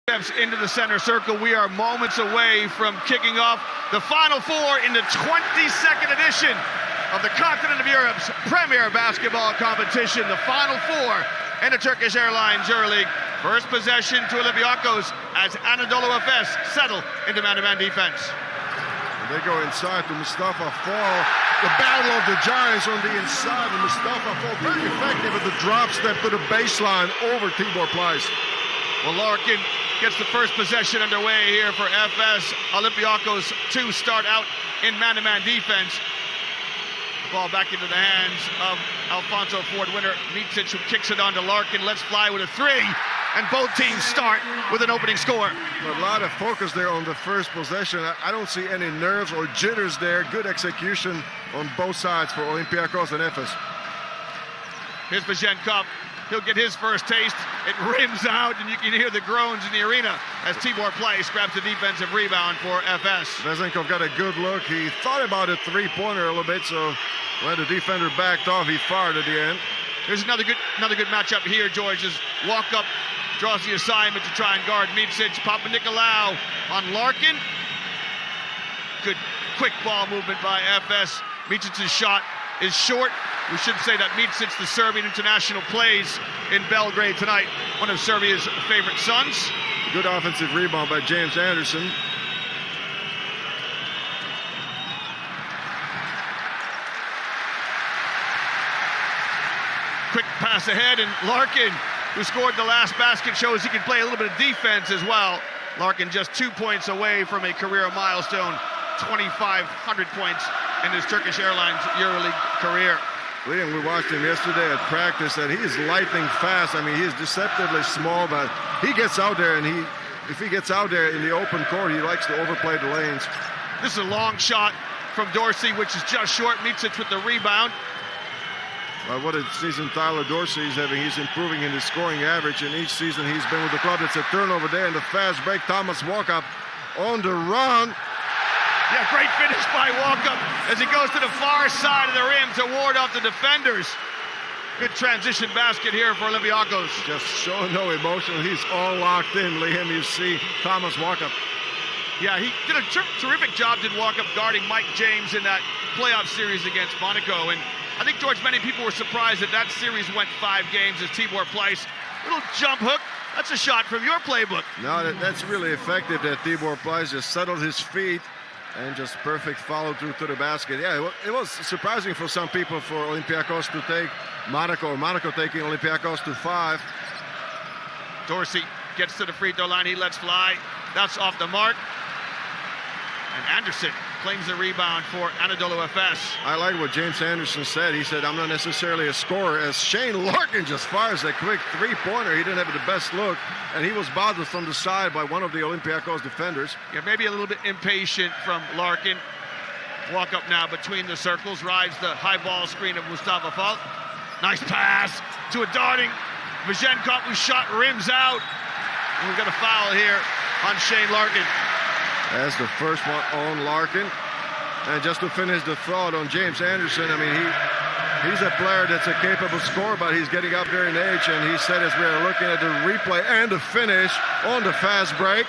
Steps into the center circle. We are moments away from kicking off the Final Four in the 22nd edition of the continent of Europe's premier basketball competition, the Final Four in the Turkish Airlines EuroLeague. First possession to Olympiacos as Anadolu Efes settle into man-to-man defense. And they go inside to Mustafa Fall. The battle of the giants on the inside, and Mustafa Fall very effective at the drop step to the baseline over Tibor Pleiss. Well, Larkin gets the first possession underway here for Efes. Olympiacos to start out in man-to-man defense. Ball back into the hands of Alfonso Ford winner Micic, who kicks it on to Larkin. Let's fly with a three. And both teams start with an opening score. A lot of focus there on the first possession. I don't see any nerves or jitters there. Good execution on both sides for Olympiacos and Efes. Here's Vezenkov. He'll get his first taste. It rims out, and you can hear the groans in the arena as Tibor Pleiss grabs the defensive rebound for Efes. Vezenkov got a good look. He thought about a three-pointer a little bit, so when the defender backed off, he fired at the end. There's another good matchup here, George. As Walkup draws the assignment to try and guard Micic. Papanikolaou on Larkin. Good quick ball movement by Efes. Micic's shot is short. We should say that Micic, the Serbian international, plays in Belgrade tonight, one of Serbia's favorite sons. Good offensive rebound by James Anderson. Quick pass ahead, and Larkin, who scored the last basket, shows he can play a little bit of defense as well. Larkin just 2 points away from a career milestone, 2,500 points in his Turkish Airlines EuroLeague career. Liam, we watched him yesterday at practice, and he is lightning fast. I mean, he's deceptively small, but he gets out there, and if he gets out there in the open court, he likes to overplay the lanes. This is a long shot from Dorsey, which is just short. Micic with the rebound. Well, what a season Tyler Dorsey is having. He's improving in his scoring average, and each season he's been with the club. It's a turnover there in the fast break. Thomas Walkup on the run. Yeah, great finish by Walkup as he goes to the far side of the rim to ward off the defenders. Good transition basket here for Olympiacos. Just showing no emotion. He's all locked in, Liam. You see Thomas Walkup. Yeah, he did a terrific job, did Walkup, guarding Mike James in that playoff series against Monaco. And I think, George, many people were surprised that series went 5 games as Tibor Pleiss. Little jump hook. That's a shot from your playbook. No, that's really effective that Tibor Pleiss just settled his feet and just perfect follow through to the basket. Yeah, it was surprising for some people for Olympiacos to take Monaco, or Monaco taking Olympiacos to 5. Dorsey gets to the free throw line. He lets fly. That's off the mark. And Anderson claims the rebound for Anadolu Efes. I like what James Anderson said. He said, I'm not necessarily a scorer, as Shane Larkin just fires a quick three-pointer. He didn't have the best look, and he was bothered from the side by one of the Olympiacos defenders. Yeah, maybe a little bit impatient from Larkin. Walk up now between the circles, rides the high ball screen of Mustafa Fall. Nice pass to a darting Vezenkov, whose shot rims out. And we've got a foul here on Shane Larkin. That's the first one on Larkin. And just to finish the thought on James Anderson, I mean, he's a player that's a capable scorer, but he's getting up there in age, and he said, as we are looking at the replay and the finish on the fast break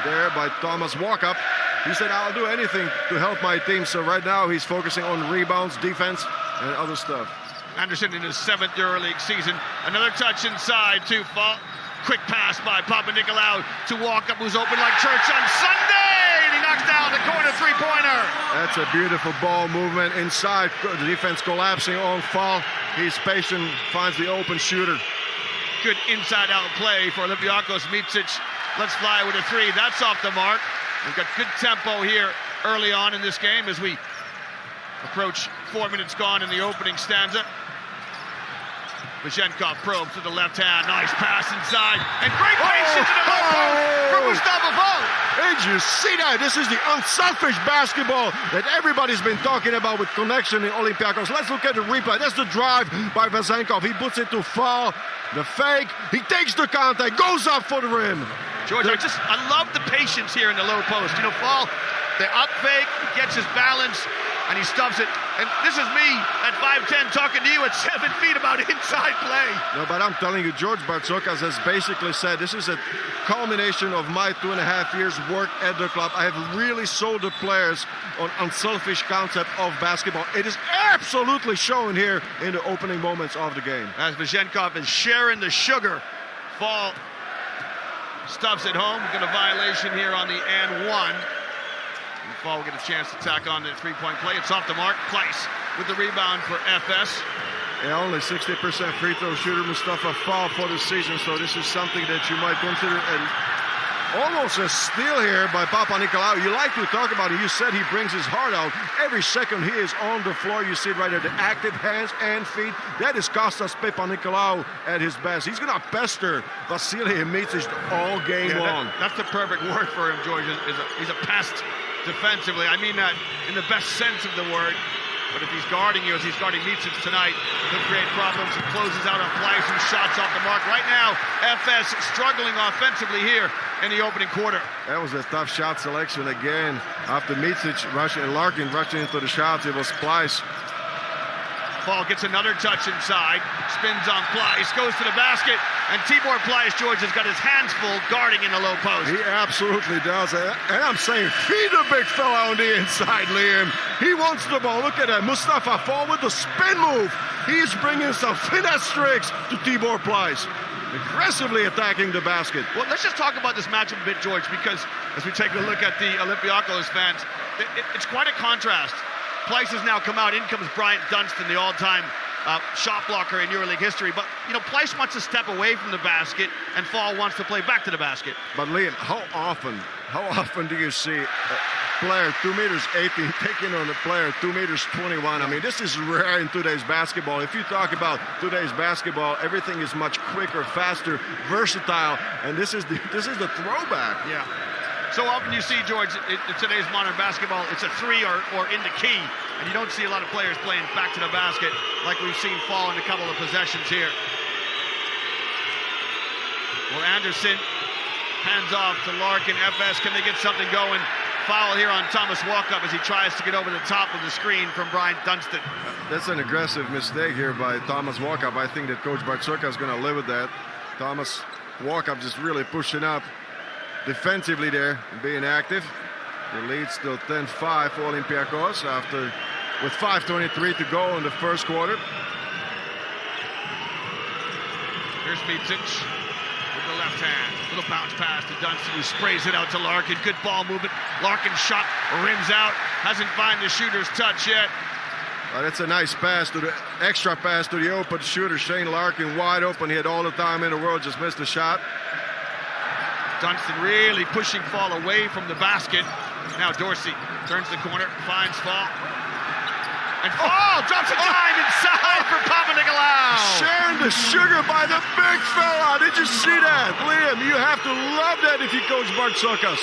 there by Thomas Walkup, he said, I'll do anything to help my team. So right now he's focusing on rebounds, defense, and other stuff. Anderson in his 7th EuroLeague season. Another touch inside to Fall. Quick pass by Papanikolaou to Walkup, who's open like church on Sunday, and he knocks down the corner three-pointer. That's a beautiful ball movement inside. The defense collapsing on Fall. He's patient, finds the open shooter. Good inside-out play for Olympiacos. Micic lets fly with a three. That's off the mark. We've got good tempo here early on in this game as we approach 4 minutes gone in the opening stanza. Vezenkov probes to the left hand. Nice pass inside. And great patience in the low post from Mustafa Fall. Did you see that? This is the unselfish basketball that everybody's been talking about with connection in Olympiacos. Let's look at the replay. That's the drive by Vezenkov. He puts it to Fall. The fake. He takes the contact. Goes up for the rim. George, I love the patience here in the low post. You know, Fall, the up fake, gets his balance, and he stuffs it. And this is me at 5'10", talking to you at 7 feet about inside play. No, but I'm telling you, George Bartzokas has basically said, this is a culmination of my 2.5 years work at the club. I have really sold the players on unselfish concept of basketball. It is absolutely shown here in the opening moments of the game. As Vazenkov is sharing the sugar. Fall stuffs it home. Got a violation here on the and one. And Fall will get a chance to tack on the three-point play. It's off the mark. Place with the rebound for FS. Yeah, only 60% free throw shooter, Mustafa Fall, for the season. So this is something that you might consider almost a steal here by Papanikolaou. You like to talk about it. You said he brings his heart out. Every second he is on the floor, you see it right there, the active hands and feet. That is Kostas Papanikolaou at his best. He's going to pester Vasilije Micic all game long. That's the perfect word for him, George. He's a pest defensively. I mean that in the best sense of the word. But if he's guarding you, as he's guarding Micic tonight, he'll create problems. He closes out on plays and shots off the mark. Right now, FS struggling offensively here in the opening quarter. That was a tough shot selection again. After Micic rushing and Larkin rushing into the shots, it was Pleiss. Fall gets another touch inside, spins on Pleiss, goes to the basket, and Tibor Pleiss, George, has got his hands full guarding in the low post. He absolutely does. And I'm saying, feed the big fella on the inside, Liam. He wants the ball. Look at that. Mustafa Fall with the spin move. He's bringing some finesse tricks to Tibor Pleiss. Aggressively attacking the basket. Well, let's just talk about this matchup a bit, George, because as we take a look at the Olympiacos fans, it's quite a contrast. Pleiss has now come out. In comes Bryant Dunstan, the all-time shot blocker in EuroLeague history. But, you know, Pleiss wants to step away from the basket, and Fall wants to play back to the basket. But, Liam, how often do you see a player 2 meters 18 taking on a player 2 meters 21? I mean, this is rare in today's basketball. If you talk about today's basketball, everything is much quicker, faster, versatile, and this is the throwback. Yeah. So often you see, George, in today's modern basketball, it's a three or in the key, and you don't see a lot of players playing back to the basket like we've seen Fall in a couple of possessions here. Well, Anderson hands off to Larkin. FS, can they get something going? Foul here on Thomas Walkup as he tries to get over the top of the screen from Bryant Dunstan. That's an aggressive mistake here by Thomas Walkup. I think that Coach Bartzokas is going to live with that. Thomas Walkup just really pushing up defensively there, being active. The lead still 10-5 for Olympiacos with 5:23 to go in the first quarter. Here's Micic with the left hand. Little bounce pass to Dunstan, who sprays it out to Larkin. Good ball movement. Larkin shot rims out. Hasn't found the shooter's touch yet. That's a nice pass to the extra pass to the open shooter. Shane Larkin wide open. He had all the time in the world, just missed the shot. Dunstan really pushing Fall away from the basket. Now Dorsey turns the corner, finds Fall. And Fall drops a dime inside for Papanikolaou. Sharing the sugar by the big fella. Did you see that? Liam, you have to love that if you coach Bartzokas.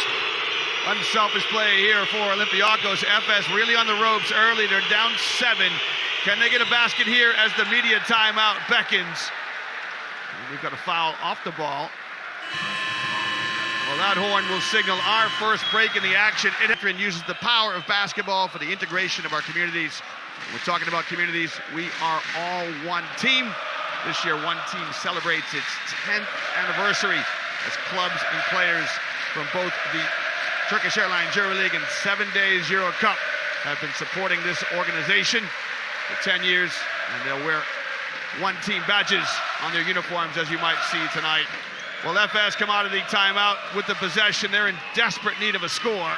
Unselfish play here for Olympiacos. FS really on the ropes early. They're down 7. Can they get a basket here as the media timeout beckons? We've got a foul off the ball. Well, that horn will signal our first break in the action. It uses the power of basketball for the integration of our communities. When we're talking about communities, we are all one team. This year, one team celebrates its 10th anniversary as clubs and players from both the Turkish Airlines EuroLeague and 7 Days Euro Cup have been supporting this organization for 10 years, and they'll wear one team badges on their uniforms, as you might see tonight. Well, FS come out of the timeout with the possession. They're in desperate need of a score.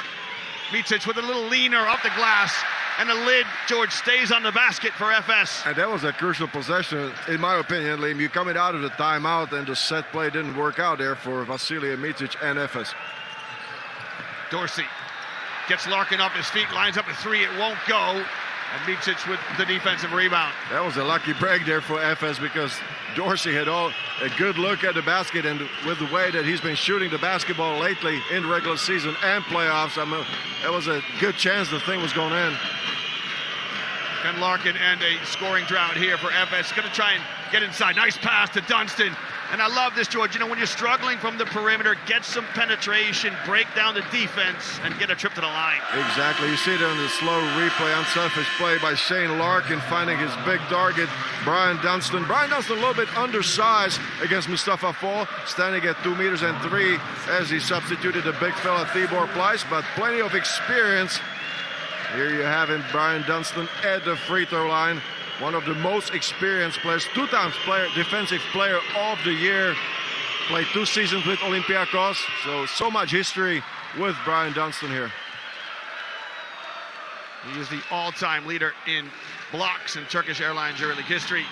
Micic with a little leaner off the glass, and the lid, George, stays on the basket for FS. And that was a crucial possession, in my opinion, Liam. You coming out of the timeout, and the set play didn't work out there for Vasilije Micic and FS. Dorsey gets Larkin off his feet, lines up a three, it won't go. And Micic with the defensive rebound. That was a lucky break there for FS because Dorsey had a good look at the basket, and with the way that he's been shooting the basketball lately in regular season and playoffs, I mean, that was a good chance the thing was going in. Can Larkin end a scoring drought here for FS? Going to try and get inside. Nice pass to Dunstan. And I love this, George. You know, when you're struggling from the perimeter, get some penetration, break down the defense, and get a trip to the line. Exactly. You see it on the slow replay, unselfish play by Shane Larkin, finding his big target, Brian Dunstan. Brian Dunstan a little bit undersized against Mustafa Fall, standing at 2 meters and 3 as he substituted the big fella Tibor Pleiss, but plenty of experience. Here you have him, Brian Dunstan at the free throw line. One of the most experienced players, 2 times defensive player of the year. Played 2 seasons with Olympiacos, so much history with Brian Dunstan here. He is the all-time leader in blocks in Turkish Airlines EuroLeague history.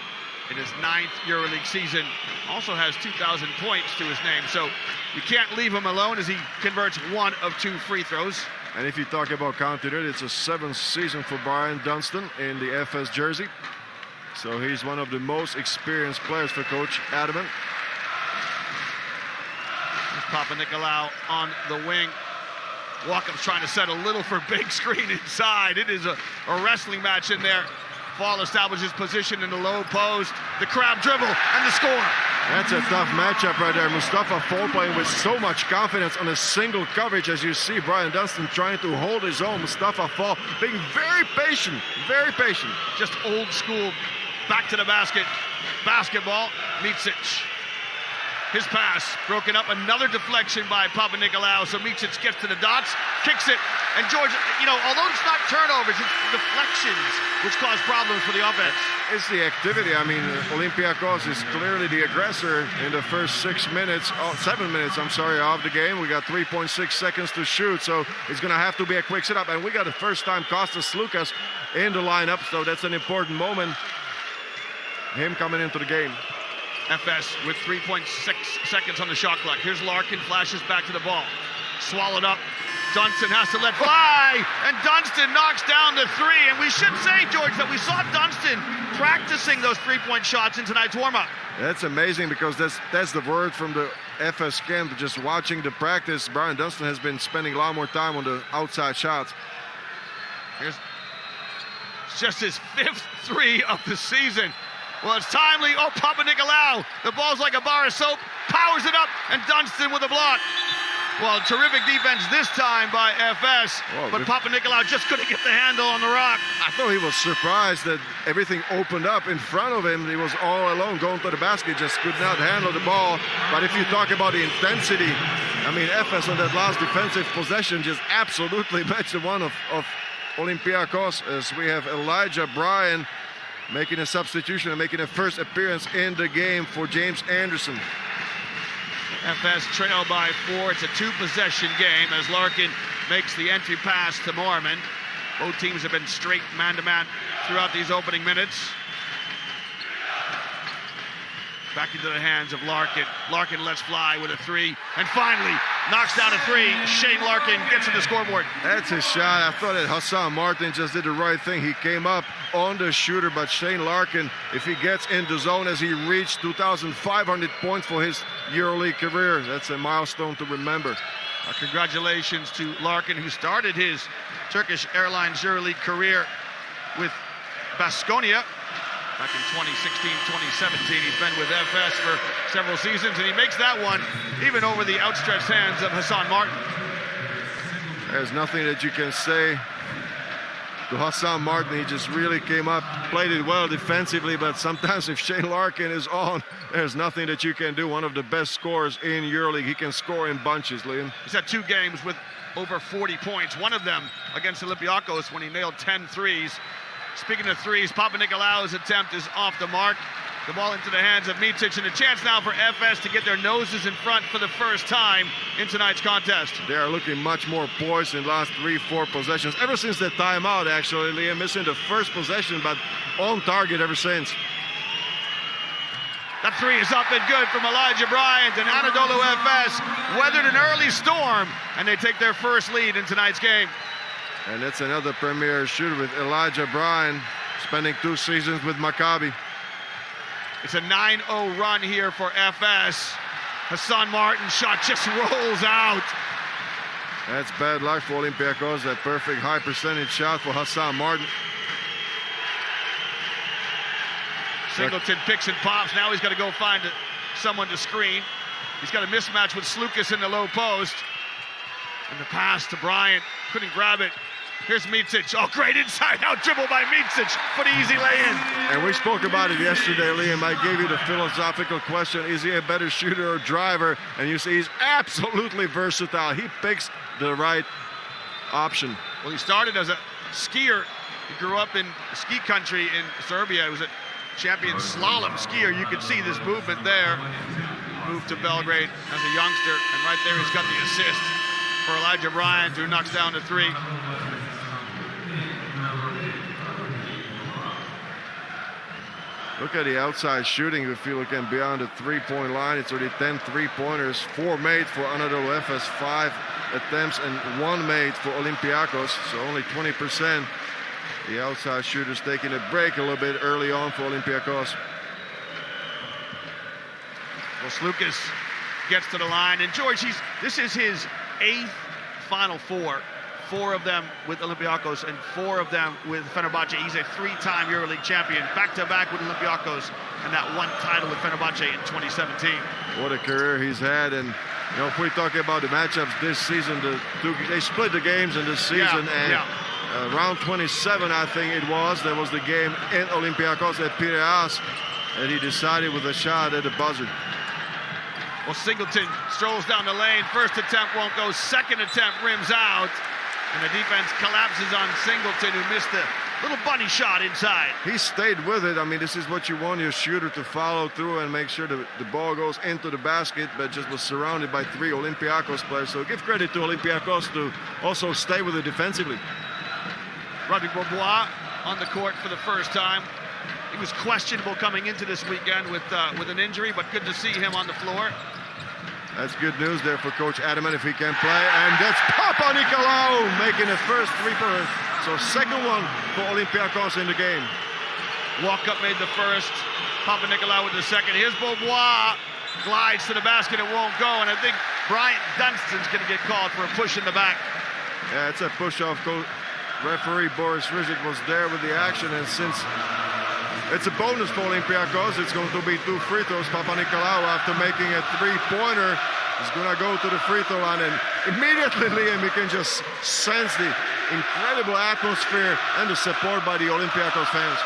In his 9th EuroLeague season, also has 2,000 points to his name. So you can't leave him alone as he converts 1 of 2 free throws. And if you talk about continuity, it's a 7th season for Brian Dunstan in the FS jersey. So he's one of the most experienced players for Coach Adamant. Papanikolaou on the wing. Walkup's trying to set a little for big screen inside. It is a wrestling match in there. Fall establishes position in the low post. The crowd dribble and the score. That's a tough matchup right there. Mustafa Fall playing with so much confidence on a single coverage, as you see Brian Dunstan trying to hold his own. Mustafa Fall being very patient, very patient. Just old school, back to the basket. Basketball, Micic. His pass broken up, another deflection by Papanikolaou. So Micic gets to the dots, kicks it. And George, you know, although it's not turnovers, it's deflections which cause problems for the offense. It's the activity. I mean, Olympiacos is clearly the aggressor in the first 7 minutes, of the game. We got 3.6 seconds to shoot, so it's going to have to be a quick setup. And we got the first time Kostas Lukas in the lineup, so that's an important moment. Him coming into the game. FS with 3.6 seconds on the shot clock. Here's Larkin, flashes back to the ball. Swallowed up. Dunstan has to let fly, and Dunstan knocks down the 3. And we should say, George, that we saw Dunstan practicing those 3-point shots in tonight's warm-up. That's amazing, because that's the word from the FS camp. Just watching the practice, Brian Dunstan has been spending a lot more time on the outside shots. Here's just his 5th 3 of the season. Well, it's timely. Oh, Papanikolaou. The ball's like a bar of soap. Powers it up, and Dunstan with a block. Well, terrific defense this time by FS. Whoa, but Papanikolaou just couldn't get the handle on the rock. I thought he was surprised that everything opened up in front of him. He was all alone going to the basket, just could not handle the ball. But if you talk about the intensity, I mean, FS on that last defensive possession just absolutely matched the one of Olympiacos, as we have Elijah Bryan making a substitution and making a first appearance in the game for James Anderson. FS trail by 4. It's a 2-possession game as Larkin makes the entry pass to Moorman. Both teams have been straight man-to-man throughout these opening minutes. Back into the hands of Larkin. Larkin lets fly with a 3, and finally knocks down a 3. Shane Larkin gets to the scoreboard. That's his shot. I thought that Hassan Martin just did the right thing. He came up on the shooter, but Shane Larkin, if he gets in the zone, as he reached 2,500 points for his EuroLeague career, that's a milestone to remember. Congratulations to Larkin, who started his Turkish Airlines EuroLeague career with Baskonia back in 2016-2017. He's been with FS for several seasons, and he makes that one even over the outstretched hands of Hassan Martin. There's nothing that you can say to Hassan Martin. He just really came up, played it well defensively, but sometimes if Shane Larkin is on, there's nothing that you can do. One of the best scorers in EuroLeague. He can score in bunches, Liam. He's had 2 games with over 40 points, one of them against Olympiacos when he nailed 10 threes. Speaking of threes, Papanikolaou's attempt is off the mark. The ball into the hands of Micic, and a chance now for FS to get their noses in front for the first time in tonight's contest. They are looking much more poised in the last 3-4 possessions. Ever since the timeout, actually, Liam, missing the first possession, but on target ever since. That 3 is up and good from Elijah Bryant, and Anadolu Efes weathered an early storm, and they take their first lead in tonight's game. And that's another premier shooter with Elijah Bryan, spending 2 seasons with Maccabi. It's a 9-0 run here for FS. Hassan Martin's shot just rolls out. That's bad luck for Olympiacos. That perfect high percentage shot for Hassan Martin. Singleton picks and pops. Now he's got to go find someone to screen. He's got a mismatch with Slukas in the low post. And the pass to Bryant, couldn't grab it. Here's Micic. Oh, great inside out dribble by Micic for the easy lay-in. And we spoke about it yesterday, Liam. I gave you the philosophical question, is he a better shooter or driver? And you see he's absolutely versatile. He picks the right option. Well, he started as a skier. He grew up in ski country in Serbia. He was a champion slalom skier. You can see this movement there. Moved to Belgrade as a youngster, and right there he's got the assist for Elijah Bryant, who knocks down the three. Look at the outside shooting. If you look at beyond the three-point line, it's already 10 three-pointers, 4 made for Anadolu Efes, 5 attempts, and 1 made for Olympiacos, so only 20%. The outside shooters taking a break a little bit early on for Olympiacos. Well, Slukas gets to the line, and George, this is his 8th Final Four. 4 of them with Olympiacos and 4 of them with Fenerbahce. He's a 3-time EuroLeague champion, back-to-back with Olympiacos, and that 1 title with Fenerbahce in 2017. What a career he's had. And you know, if we're talking about the matchups this season, they split the games in this season, round 27, I think it was, there was the game in Olympiacos at Piraeus, and he decided with a shot at the buzzer. Well, Singleton strolls down the lane. First attempt won't go. Second attempt rims out. And the defense collapses on Singleton, who missed a little bunny shot inside. He stayed with it. I mean, this is what you want your shooter to follow through and make sure the ball goes into the basket, but just was surrounded by 3 Olympiacos players. So give credit to Olympiacos to also stay with it defensively. Rodrigue Beaubois on the court for the first time. He was questionable coming into this weekend with an injury, but good to see him on the floor. That's good news there for Coach Adaman if he can play. And that's Papanikolaou making the first three-pointer. So second one for Olympiacos in the game. Walkup made the first. Papanikolaou with the second. Here's Beaubois. Glides to the basket. It won't go. And I think Bryant Dunstan's going to get called for a push in the back. Yeah, it's a push-off. Referee Boris Rizic was there with the action. And since it's a bonus for Olympiacos, it's going to be 2 free throws. Papanikolaou, after making a 3-pointer, is going to go to the free throw line. And immediately, Liam, you can just sense the incredible atmosphere and the support by the Olympiacos fans.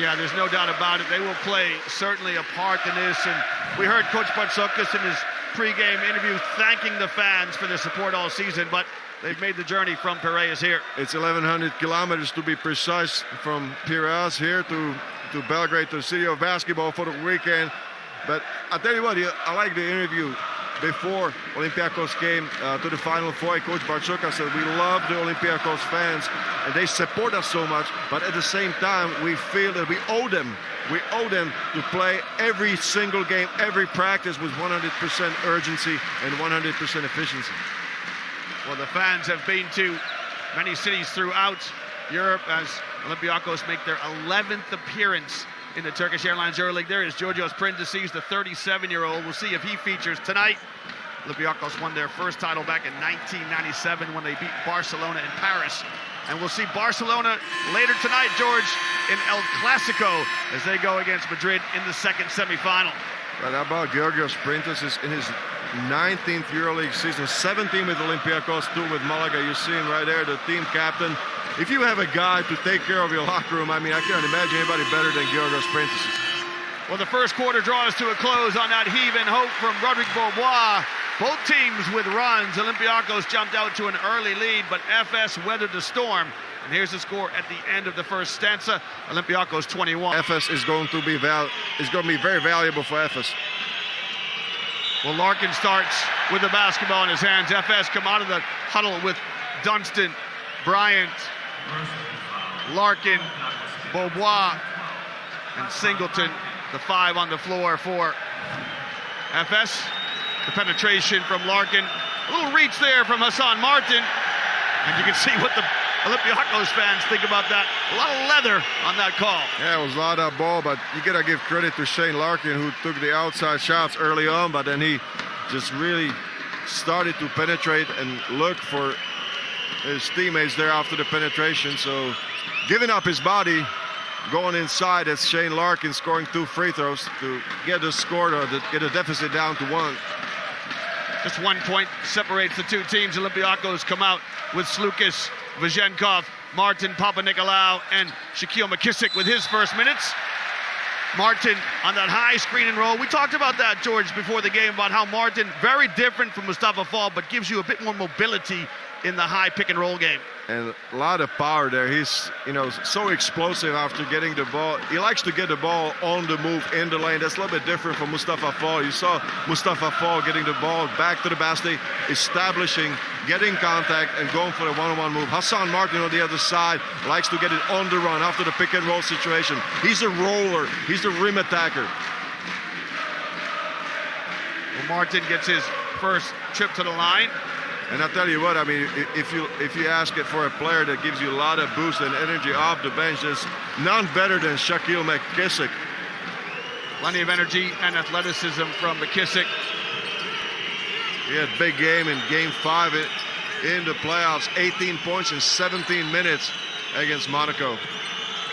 Yeah, there's no doubt about it. They will play certainly a part in this. And we heard Coach Bartzokas in his pregame interview thanking the fans for their support all season, but they've made the journey from Piraeus here. It's 1,100 kilometers to be precise from Piraeus here to Belgrade, to the city of basketball for the weekend. But I tell you what, I like the interview before Olympiacos came to the Final Four. Coach Bartzokas said, we love the Olympiacos fans and they support us so much, but at the same time we feel that we owe them to play every single game, every practice with 100% urgency and 100% efficiency. Well, the fans have been to many cities throughout Europe as Olympiacos make their 11th appearance in the Turkish Airlines EuroLeague. There is Georgios Printasis, the 37-year-old. We'll see if he features tonight. Olympiacos won their first title back in 1997 when they beat Barcelona in Paris. And we'll see Barcelona later tonight, George, in El Clasico as they go against Madrid in the second semifinal. But how about Georgios Printasis in his 19th EuroLeague season, 17 with Olympiacos, 2 with Malaga. You see him right there, the team captain. If you have a guy to take care of your locker room, I mean, I can't imagine anybody better than Georgios Printasis. Well, the first quarter draws to a close on that heave and hope from Rodrigue Beaubois. Both teams with runs. Olympiacos jumped out to an early lead, but Efes weathered the storm. And here's the score at the end of the first stanza. Olympiacos 21. Efes is going to be very valuable for Efes. Well, Larkin starts with the basketball in his hands. Efes come out of the huddle with Dunstan, Bryant, Larkin, Beaubois, and Singleton, the 5 on the floor for Efes. The penetration from Larkin. A little reach there from Hassan Martin. And you can see what the Olympiacos fans think about that. A lot of leather on that call. Yeah, it was a lot of ball, but you got to give credit to Shane Larkin, who took the outside shots early on, but then he just really started to penetrate and look for his teammates there after the penetration. So giving up his body going inside as Shane Larkin scoring 2 free throws to get the score or to get a deficit down to 1. Just 1 point separates the two teams. Olympiacos come out with Slukas, Vazenkov, Martin Papanikolaou, and Shaquille McKissick with his first minutes. Martin on that high screen and roll. We talked about that, George, before the game, about how Martin, very different from Mustafa Fall, but gives you a bit more mobility in the high pick and roll game. And a lot of power there. He's, so explosive after getting the ball. He likes to get the ball on the move in the lane. That's a little bit different from Mustafa Fall. You saw Mustafa Fall getting the ball back to the basket, establishing, getting contact, and going for the one-on-one move. Hassan Martin on the other side likes to get it on the run after the pick and roll situation. He's a roller. He's a rim attacker. Well, Martin gets his first trip to the line. And I'll tell you what, I mean, if you ask it for a player that gives you a lot of boost and energy off the bench, there's none better than Shaquille McKissick. Plenty of energy and athleticism from McKissick. He had a big game in Game 5 in the playoffs. 18 points in 17 minutes against Monaco.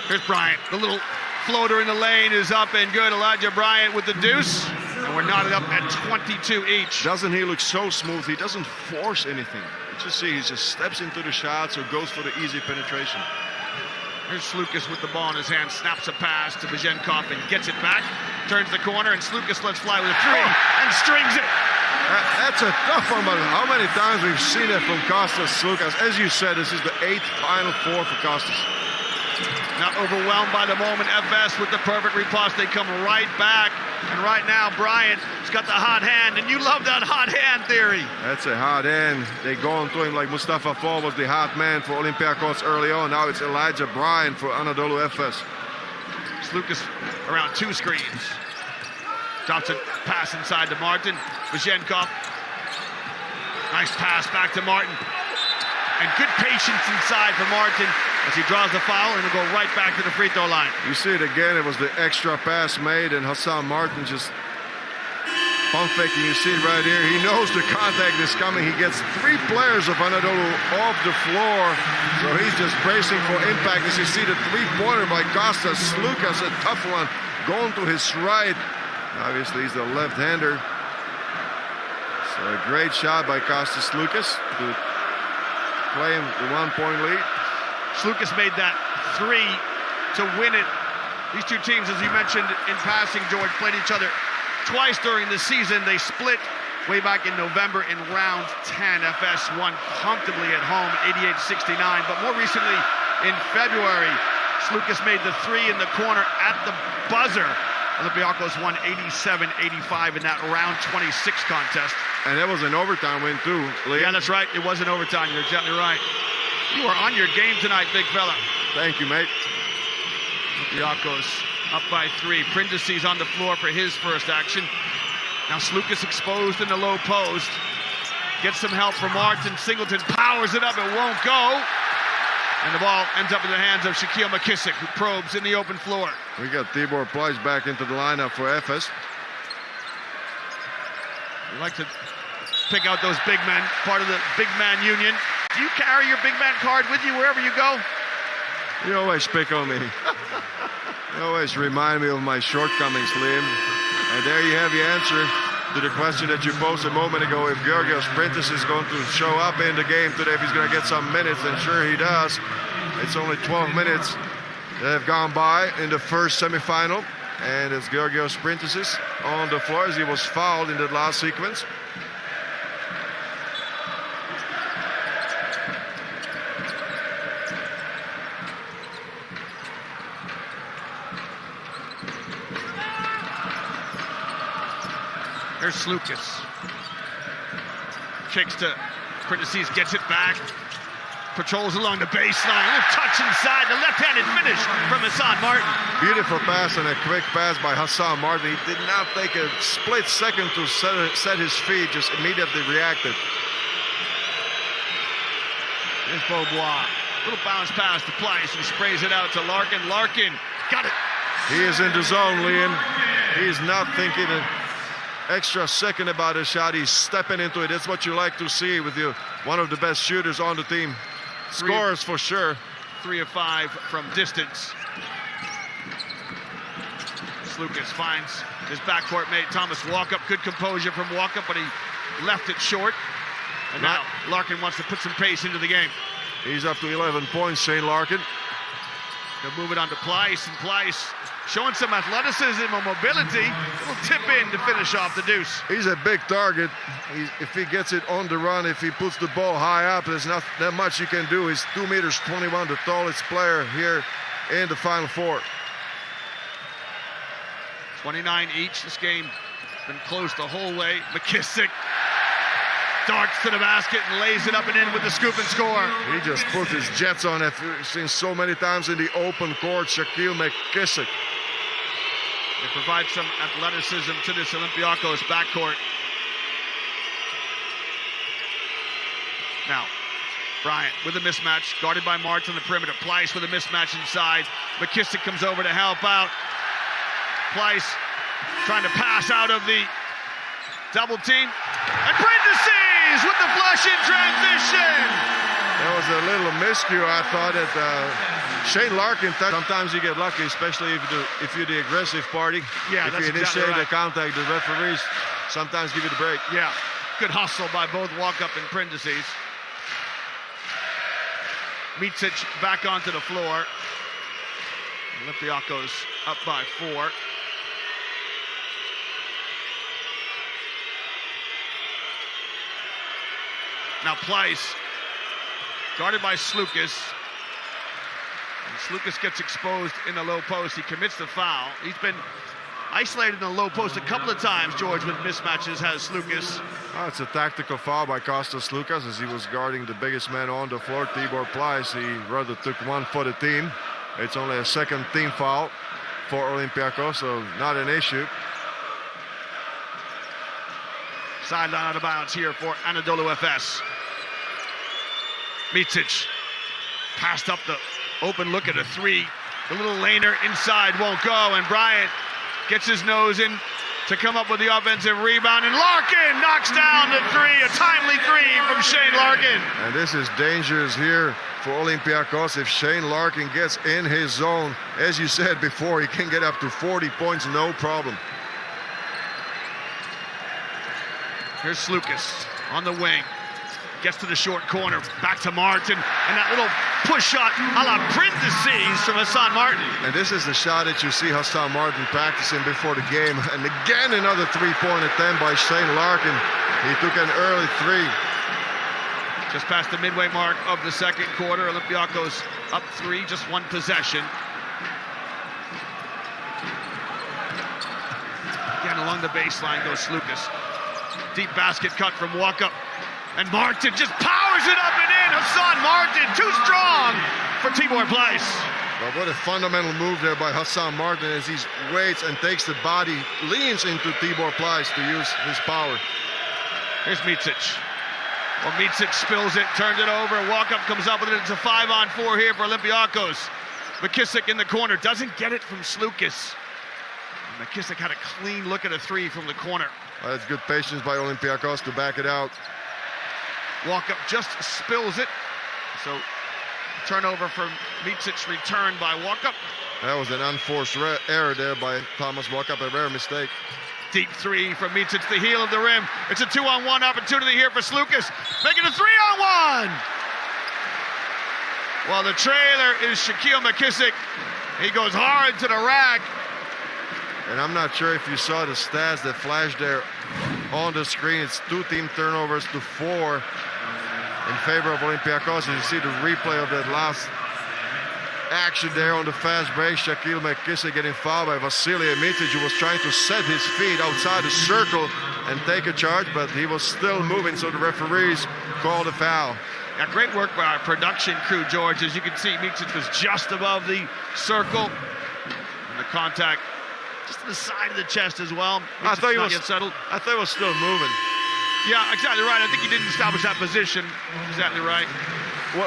Here's Bryant. The little floater in the lane is up and good. Elijah Bryant with the deuce. And we're knotted up at 22 each. Doesn't he look so smooth? He doesn't force anything. You just see he just steps into the shots or goes for the easy penetration. Here's Slukas with the ball in his hand, snaps a pass to Vazenkov and gets it back. Turns the corner and Slukas lets fly with a 3 and strings it. That's a tough one, but how many times we've seen it from Kostas Slukas? As you said, this is the 8th Final Four for Kostas. Not overwhelmed by the moment. FS with the perfect riposte. They come right back. And right now, Bryant's got the hot hand. And you love that hot hand theory. That's a hot hand. They go on to him like Mustafa Fall was the hot man for Olympiacos early on. Now it's Elijah Bryant for Anadolu Efes. Slukas around 2 screens. Drops a pass inside to Martin. Vazenkov. Nice pass back to Martin. And good patience inside for Martin as he draws the foul and will go right back to the free throw line. You see it again. It was the extra pass made, and Hassan Martin just pump faking. You see it right here. He knows the contact is coming. He gets 3 players of Anadolu off the floor, so he's just bracing for impact. As you see the 3-pointer by Kostas Slukas, a tough one, going to his right. Obviously, he's the left-hander. So a great shot by Kostas Slukas to claim the 1-point lead. Slukas made that 3 to win it. These two teams, as you mentioned in passing, George, played each other twice during the season. They split way back in November in round 10. FS won comfortably at home, 88-69. But more recently, in February, Slukas made the 3 in the corner at the buzzer. Olympiacos won 87-85 in that round 26 contest. And that was an overtime win too, Liam. Yeah, that's right. It was an overtime. You're exactly right. You are on your game tonight, big fella. Thank you, mate. Olympiacos up by 3. Prindisi's on the floor for his first action. Now Slukas exposed in the low post. Gets some help from Martin. Singleton powers it up. It won't go. And the ball ends up in the hands of Shaquille McKissick, who probes in the open floor. We got Tibor Pleiss back into the lineup for Efes. We like to pick out those big men, part of the big man union. Do you carry your big man card with you wherever you go? You always pick on me. You always remind me of my shortcomings, Liam. And there you have your answer to the question that you posed a moment ago. If Georgios Printis is going to show up in the game today, if he's going to get some minutes, then sure he does. It's only 12 minutes that have gone by in the first semifinal. And it's Georgios Printis on the floor as he was fouled in that last sequence. Here's Slukas. Kicks to Prindis, gets it back. Patrols along the baseline. A little touch inside. The left-handed finish from Hassan Martin. Beautiful pass and a quick pass by Hassan Martin. He did not take a split second to set his feet, just immediately reacted. Here's Beaubois. Little bounce pass to Pleiss. He sprays it out to Larkin. Larkin got it. He is in the zone, Liam. He's not thinking an extra second about his shot. He's stepping into it. That's what you like to see with you, one of the best shooters on the team. Scores for sure. 3 of 5 from distance. Slukas finds his backcourt mate Thomas Walkup. Good composure from Walkup, but he left it short. And now Larkin wants to put some pace into the game. He's up to 11 points, Shane Larkin. They'll move it on to Pleiss, and Pleiss showing some athleticism and mobility. Will tip in to finish off the deuce. He's a big target. If he gets it on the run, if he puts the ball high up, there's not that much he can do. He's 2 meters 21, the tallest player here in the Final Four. 29 each. This game been close the whole way. McKissick darts to the basket and lays it up and in with the scoop and score. He just put his jets on. I've seen so many times in the open court, Shaquille McKissick. They provide some athleticism to this Olympiacos backcourt. Now, Bryant with a mismatch, guarded by March on the perimeter. Pleiss with a mismatch inside. McKissick comes over to help out. Pleiss trying to pass out of the double team. And Prentices with the flush in transition. That was a little miscue. I thought that Shane Larkin, sometimes you get lucky, especially if you're the aggressive party. Yeah, if that's you initiate exactly right. the contact, the referees sometimes give you the break. Yeah, good hustle by both Walkup and Prentices. Micic back onto the floor. Olympiacos up by 4. Now Pleiss, guarded by Slukas. And Slukas gets exposed in the low post. He commits the foul. He's been isolated in the low post a couple of times, George, with mismatches, has Slukas. Oh, it's a tactical foul by Kostas Slukas as he was guarding the biggest man on the floor, Tibor Pleiss. He rather took one for the team. It's only a second team foul for Olympiacos, so not an issue. Sideline out of bounds here for Anadolu Efes. Micic passed up the open look at a 3. The little laner inside won't go, and Bryant gets his nose in to come up with the offensive rebound, and Larkin knocks down the 3, a timely 3 from Shane Larkin. And this is dangerous here for Olympiacos. If Shane Larkin gets in his zone, as you said before, he can get up to 40 points, no problem. Here's Slukas on the wing. Gets to the short corner. Back to Martin. And that little push shot a la Prentices from Hassan Martin. And this is the shot that you see Hassan Martin practicing before the game. And again, another three-point attempt by Shane Larkin. He took an early 3. Just past the midway mark of the second quarter. Olympiacos up 3, just one possession. Again, along the baseline goes Slukas. Deep basket cut from Walkup. And Martin just powers it up and in. Hassan Martin, too strong for Tibor Pleiss. But what a fundamental move there by Hassan Martin as he waits and takes the body, leans into Tibor Pleiss to use his power. Here's Micic. Well, Micic spills it, turns it over. Walkup comes up with it. It's a 5-on-4 here for Olympiacos. McKissick in the corner, doesn't get it from Slukas. McKissick had a clean look at a 3 from the corner. Well, that's good patience by Olympiacos to back it out. Walkup just spills it. So turnover from Micic, returned by Walkup. That was an unforced error there by Thomas Walkup, a rare mistake. Deep 3 from Micic, the heel of the rim. It's a 2-on-1 opportunity here for Slukas, making a 3-on-1. While the trailer is Shaquille McKissick. He goes hard to the rack. And I'm not sure if you saw the stats that flashed there on the screen. It's 2 team turnovers to 4 in favor of Olympiacos. You see the replay of that last action there on the fast break. Shaquille McKissick getting fouled by Vasilije Micic, who was trying to set his feet outside the circle and take a charge, but he was still moving, so the referees called a foul. Yeah, great work by our production crew, George. As you can see, Micic was just above the circle. And the contact just to the side of the chest as well. I thought he was settled. I thought he was still moving. Yeah, exactly right. I think he didn't establish that position. Exactly right.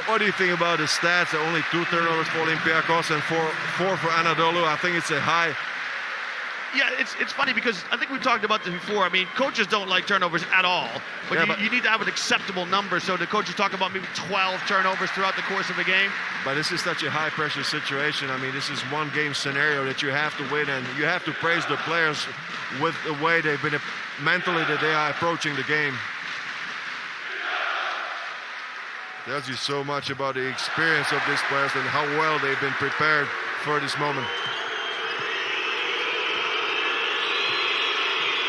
What do you think about the stats? Only 2 turnovers for Olympiacos and 4 for Anadolu. I think it's a high Yeah, it's funny because I think we talked about this before. I mean, coaches don't like turnovers at all, but, yeah, you need to have an acceptable number. So the coaches talk about maybe 12 turnovers throughout the course of a game. But this is such a high-pressure situation. I mean, this is one-game scenario that you have to win, and you have to praise the players with the way they've been mentally that they are approaching the game. Tells you so much about the experience of these players and how well they've been prepared for this moment.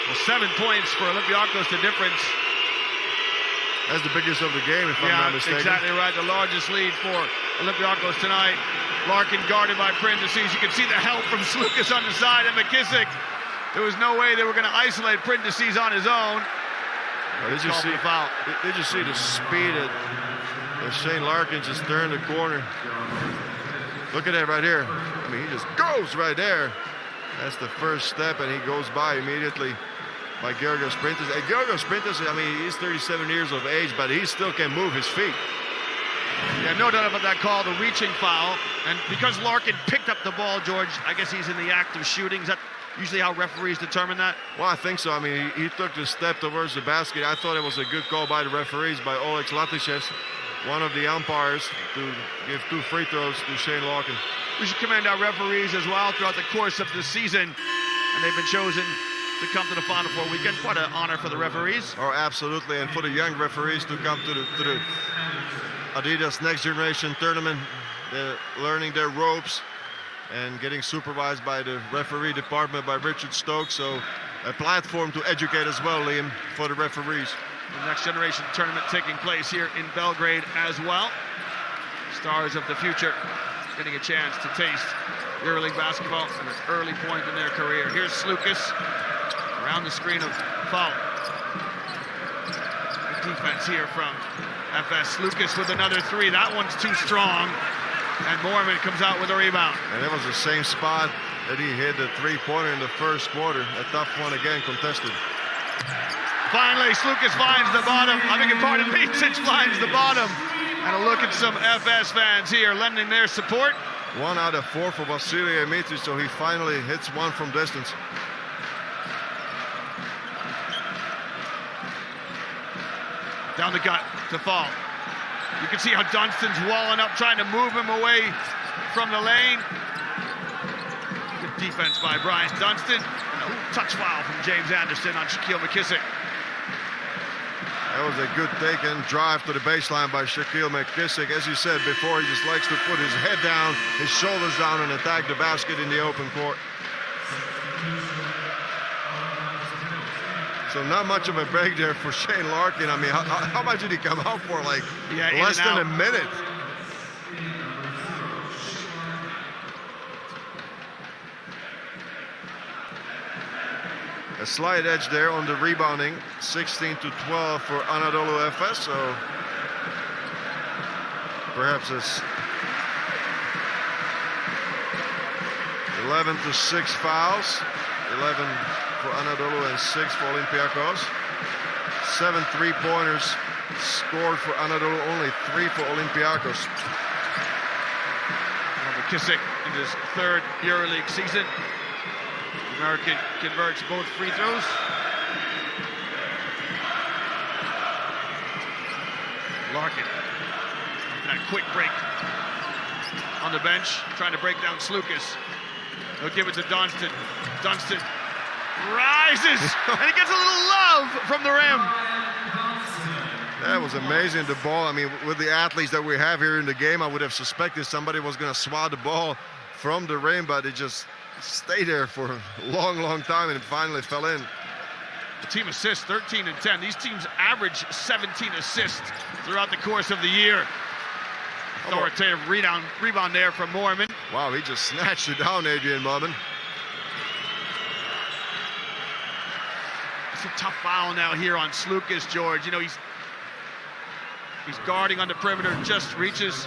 Well, 7 points for Olympiacos, the difference. That's the biggest of the game, if I'm not mistaken. Exactly right. The largest lead for Olympiacos tonight. Larkin guarded by Prindessis. You can see the help from Slukas on the side, and McKissick. There was no way they were going to isolate Prindessis on his own. Did you see the speed that Shane Larkin just turned the corner? Look at that right here. I mean, he just goes right there. That's the first step, and he goes by immediately by Georgios Prindessis. And Georgios Prindessis, I mean, he's 37 years of age, but he still can move his feet. Yeah, no doubt about that call, the reaching foul. And because Larkin picked up the ball, George, I guess he's in the act of shooting. Is that usually how referees determine that? Well, I think so. I mean, he took the step towards the basket. I thought it was a good call by the referees, by Oleg Zlatiševs, one of the umpires, to give 2 free throws to Shane Larkin. We should commend our referees as well throughout the course of the season, and they've been chosen to come to the Final Four weekend. Quite an honor for the referees. Oh, absolutely, and for the young referees to come to the Adidas Next Generation Tournament. They're learning their ropes and getting supervised by the referee department by Richard Stokes. So a platform to educate as well, Liam, for the referees. The Next Generation Tournament taking place here in Belgrade as well. Stars of the future getting a chance to taste EuroLeague basketball at an early point in their career. Here's Slukas around the screen of foul. Good defense here from FS. Slukas with another 3. That one's too strong. And Moorman comes out with a rebound. And it was the same spot that he hit the 3-pointer in the first quarter. A tough one again, contested. Finally, Slukas finds the bottom. I beg your pardon, Micic finds the bottom. And a look at some FS fans here lending their support. 1 out of 4 for Vasilije Micic, so he finally hits one from distance. Down the gut to fall. You can see how Dunstan's walling up, trying to move him away from the lane. Good defense by Brian Dunstan. Touch foul from James Anderson on Shaquille McKissick. That was a good take and drive to the baseline by Shaquille McKissick. As you said before, he just likes to put his head down, his shoulders down, and attack the basket in the open court. So not much of a break there for Shane Larkin. I mean, how much did he come out for? Like less than a minute. A slight edge there on the rebounding, 16-12 for Anadolu Efes. So perhaps it's 11-6 fouls, 11 for Anadolu and 6 for Olympiacos. 7 3-pointers scored for Anadolu, only 3 for Olympiacos. McKissick in his 3rd EuroLeague season. The American converts both free throws. Larkin, that quick break on the bench, trying to break down Slukas. They'll give it to Dunstan. Dunstan rises, and he gets a little love from the rim. That was amazing, the ball. I mean, with the athletes that we have here in the game, I would have suspected somebody was going to swat the ball from the rim, but it just stayed there for a long, long time, and it finally fell in. The team assists, 13 and 10. These teams average 17 assists throughout the course of the year. Authoritative rebound there from Moorman. Wow, he just snatched it down, Adrian Moorman. It's a tough foul now here on Slukas, George. You know, he's guarding on the perimeter, just reaches.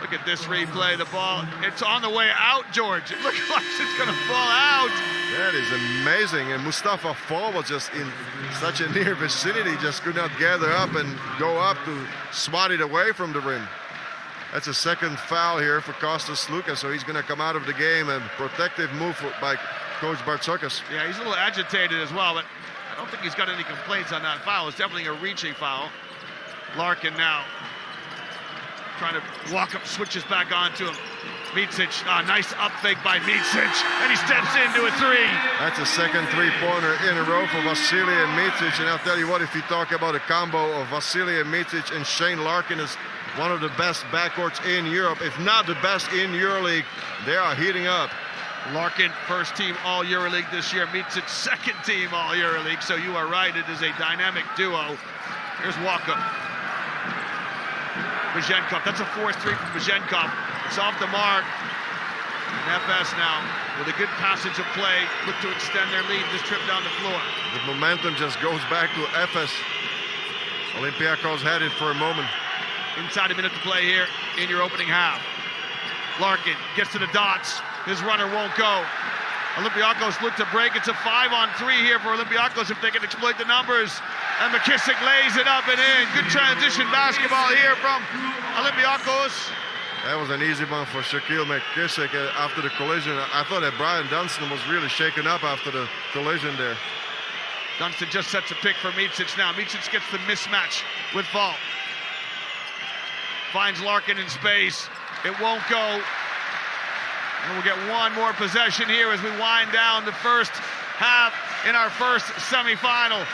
Look at this replay, the ball, it's on the way out, George. It looks like it's gonna fall out. That is amazing, and Mustafa Fall was just in such a near vicinity, just could not gather up and go up to swat it away from the rim. That's a 2nd foul here for Kostas Slukas, so he's gonna come out of the game. A protective move by Coach Bartzokas. Yeah, he's a little agitated as well, but I don't think he's got any complaints on that foul. It's definitely a reaching foul. Larkin now trying to walk up, switches back onto him. Micic, nice up fake by Micic, and he steps into a three. That's a second three-pointer in a row for Vasily and Micic, and I'll tell you what, if you talk about a combo of Vasily and Micic and Shane Larkin is one of the best backcourts in Europe, if not the best in EuroLeague. They are heating up. Larkin, first team all EuroLeague this year. Micic, second team all EuroLeague. So you are right, it is a dynamic duo. Here's Walkup. Bajenkov, that's a 4-3 from Bajenkov. It's off the mark. And FS now, with a good passage of play, look to extend their lead this trip down the floor. The momentum just goes back to Efes. Olympiacos had it for a moment. Inside a minute to play here in your opening half. Larkin gets to the dots. His runner won't go. Olympiacos look to break. It's a 5-on-3 here for Olympiacos if they can exploit the numbers. And McKissick lays it up and in. Good transition basketball here from Olympiacos. That was an easy one for Shaquille McKissick after the collision. I thought that Brian Dunstan was really shaken up after the collision there. Dunstan just sets a pick for Micic now. Micic gets the mismatch with Fall. Finds Larkin in space. It won't go. And we'll get one more possession here as we wind down the first half in our first semifinal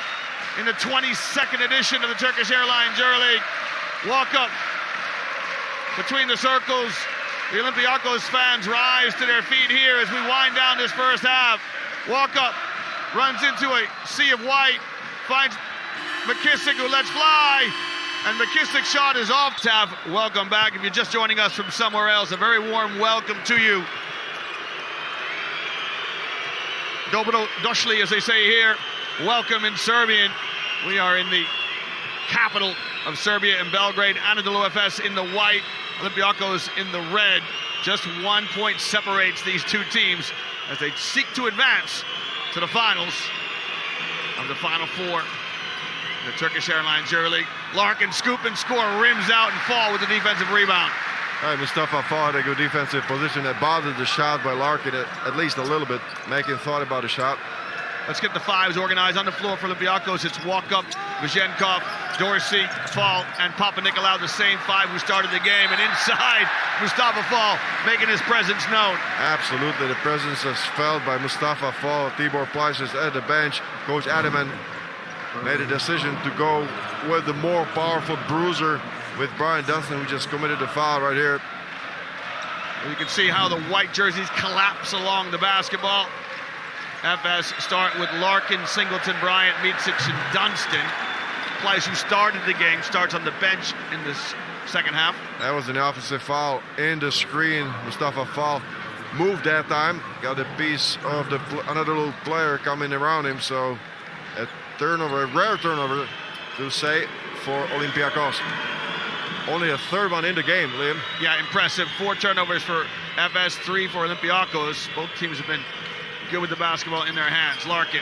in the 22nd edition of the Turkish Airlines EuroLeague. Walk up between the circles. The Olympiacos fans rise to their feet here as we wind down this first half. Walk up, runs into a sea of white, finds McKissick who lets fly. And McKissick's shot is off. Tav, welcome back. If you're just joining us from somewhere else, a very warm welcome to you. Dobro došli, as they say here. Welcome in Serbian. We are in the capital of Serbia in Belgrade. Anadolu Efes in the white, Olympiacos in the red. Just 1 point separates these two teams as they seek to advance to the finals of the Final Four. The Turkish Airlines EuroLeague. Larkin scoop and score, rims out and Fall with the defensive rebound. All right, Mustafa Fall had a good defensive position that bothered the shot by Larkin at least a little bit, making thought about the shot. Let's get the fives organized on the floor for Olympiacos. It's Walkup, Bajenkov, Dorsey, Fall, and Papanikolaou, the same five who started the game. And inside, Mustafa Fall making his presence known. Absolutely, the presence is felt by Mustafa Fall. Tibor Pleiss is at the bench. Coach Adaman made a decision to go with the more powerful bruiser with Brian Dunstan, who just committed a foul right here. You can see how the white jerseys collapse along the basketball. FS start with Larkin, Singleton, Bryant, Micic, and Dunstan. Pleiss, who started the game, starts on the bench in this second half. That was an offensive foul in the screen. Mustafa Fall moved that time, got a piece of the Anadolu player coming around him, so a turnover, a rare turnover to say for Olympiacos. Only a third one in the game, Liam. Yeah, impressive. 4 turnovers for FS, 3 for Olympiacos. Both teams have been good with the basketball in their hands. Larkin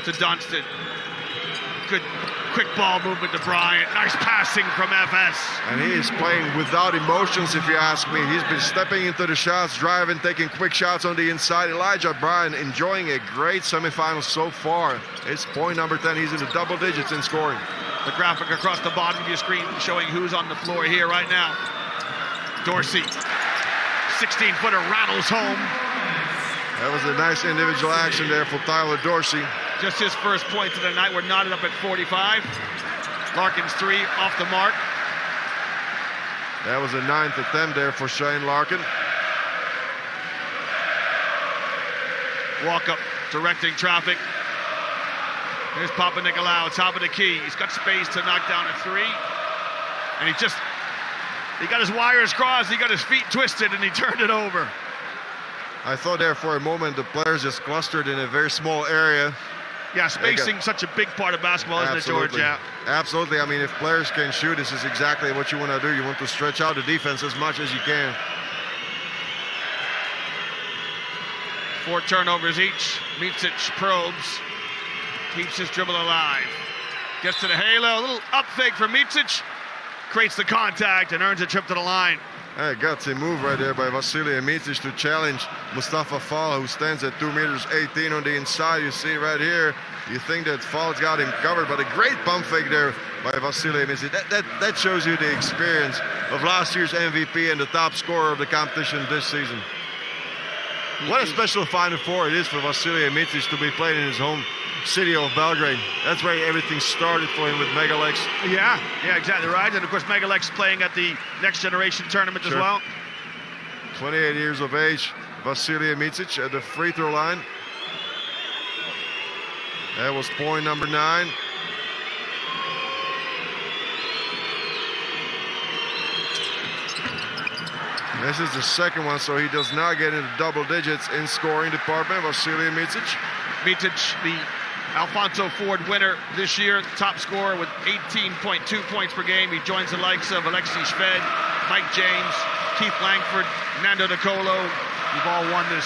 to Dunstan. Good quick ball movement to Bryant. Nice passing from FS. And he is playing without emotions, if you ask me. He's been stepping into the shots, driving, taking quick shots on the inside. Elijah Bryant enjoying a great semifinal so far. It's point number 10. He's in the double digits in scoring. The graphic across the bottom of your screen showing who's on the floor here right now. Dorsey, 16-footer, rattles home. That was a nice individual action there for Tyler Dorsey. Just his first points of the night. We're knotted up at 45. Larkin's 3 off the mark. That was a 9th attempt there for Shane Larkin. Walk up, directing traffic. Here's Papanikolaou, top of the key. He's got space to knock down a 3. And he got his wires crossed, he got his feet twisted, and he turned it over. I thought there for a moment the players just clustered in a very small area. Yeah, spacing such a big part of basketball, isn't it, George? Yeah. Absolutely. I mean, if players can shoot, this is exactly what you want to do. You want to stretch out the defense as much as you can. 4 turnovers each. Micic probes. Keeps his dribble alive. Gets to the halo. A little up fake for Micic. Creates the contact and earns a trip to the line. A gutsy move right there by Vasily Micic to challenge Mustafa Fall, who stands at 2 meters 18 on the inside. You see right here, you think that Fall's got him covered, but a great pump fake there by Vasily Micic. That shows you the experience of last year's MVP and the top scorer of the competition this season. What a special Final Four it is for Vasily Micic to be playing in his home city of Belgrade. That's where everything started for him with Megalex. Yeah, exactly right. And of course, Megalex playing at the Next Generation tournament as well. 28 years of age, Vasily Micic at the free throw line. That was point number 9. This is the second one, so he does not get into double digits in scoring department. Vasily Micic. Micic, the Alfonso Ford winner this year, top scorer with 18.2 points per game. He joins the likes of Alexei Shved, Mike James, Keith Langford, Nando Nicolo. We've all won this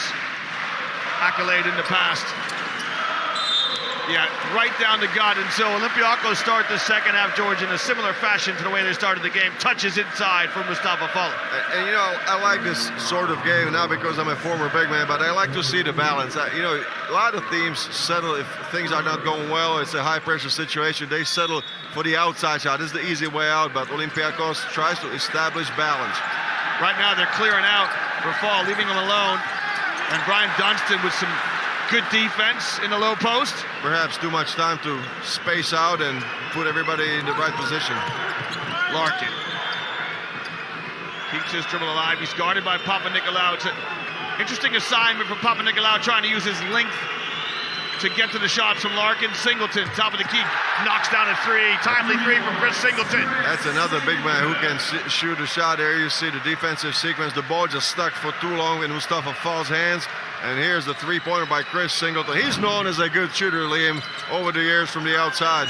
accolade in the past. Yeah, right down to God. And so Olympiacos start the second half, George, in a similar fashion to the way they started the game. Touches inside for Mustafa Fall. And you know, I like this sort of game, not because I'm a former big man, but I like to see the balance. You know, a lot of teams settle if things are not going well, it's a high-pressure situation. They settle for the outside shot. This is the easy way out, but Olympiacos tries to establish balance. Right now, they're clearing out for Fall, leaving him alone. And Brian Dunstan with some good defense in the low post. Perhaps too much time to space out and put everybody in the right position. Larkin keeps his dribble alive. He's guarded by Papanikolaou. It's an interesting assignment for Papanikolaou, trying to use his length to get to the shots from Larkin. Singleton, top of the key, knocks down a three. Timely three from Chris Singleton. That's another big man who can shoot a shot there. You see the defensive sequence. The ball just stuck for too long in Mustafa Fall's hands. And here's the three-pointer by Chris Singleton. He's known as a good shooter, Liam, over the years from the outside.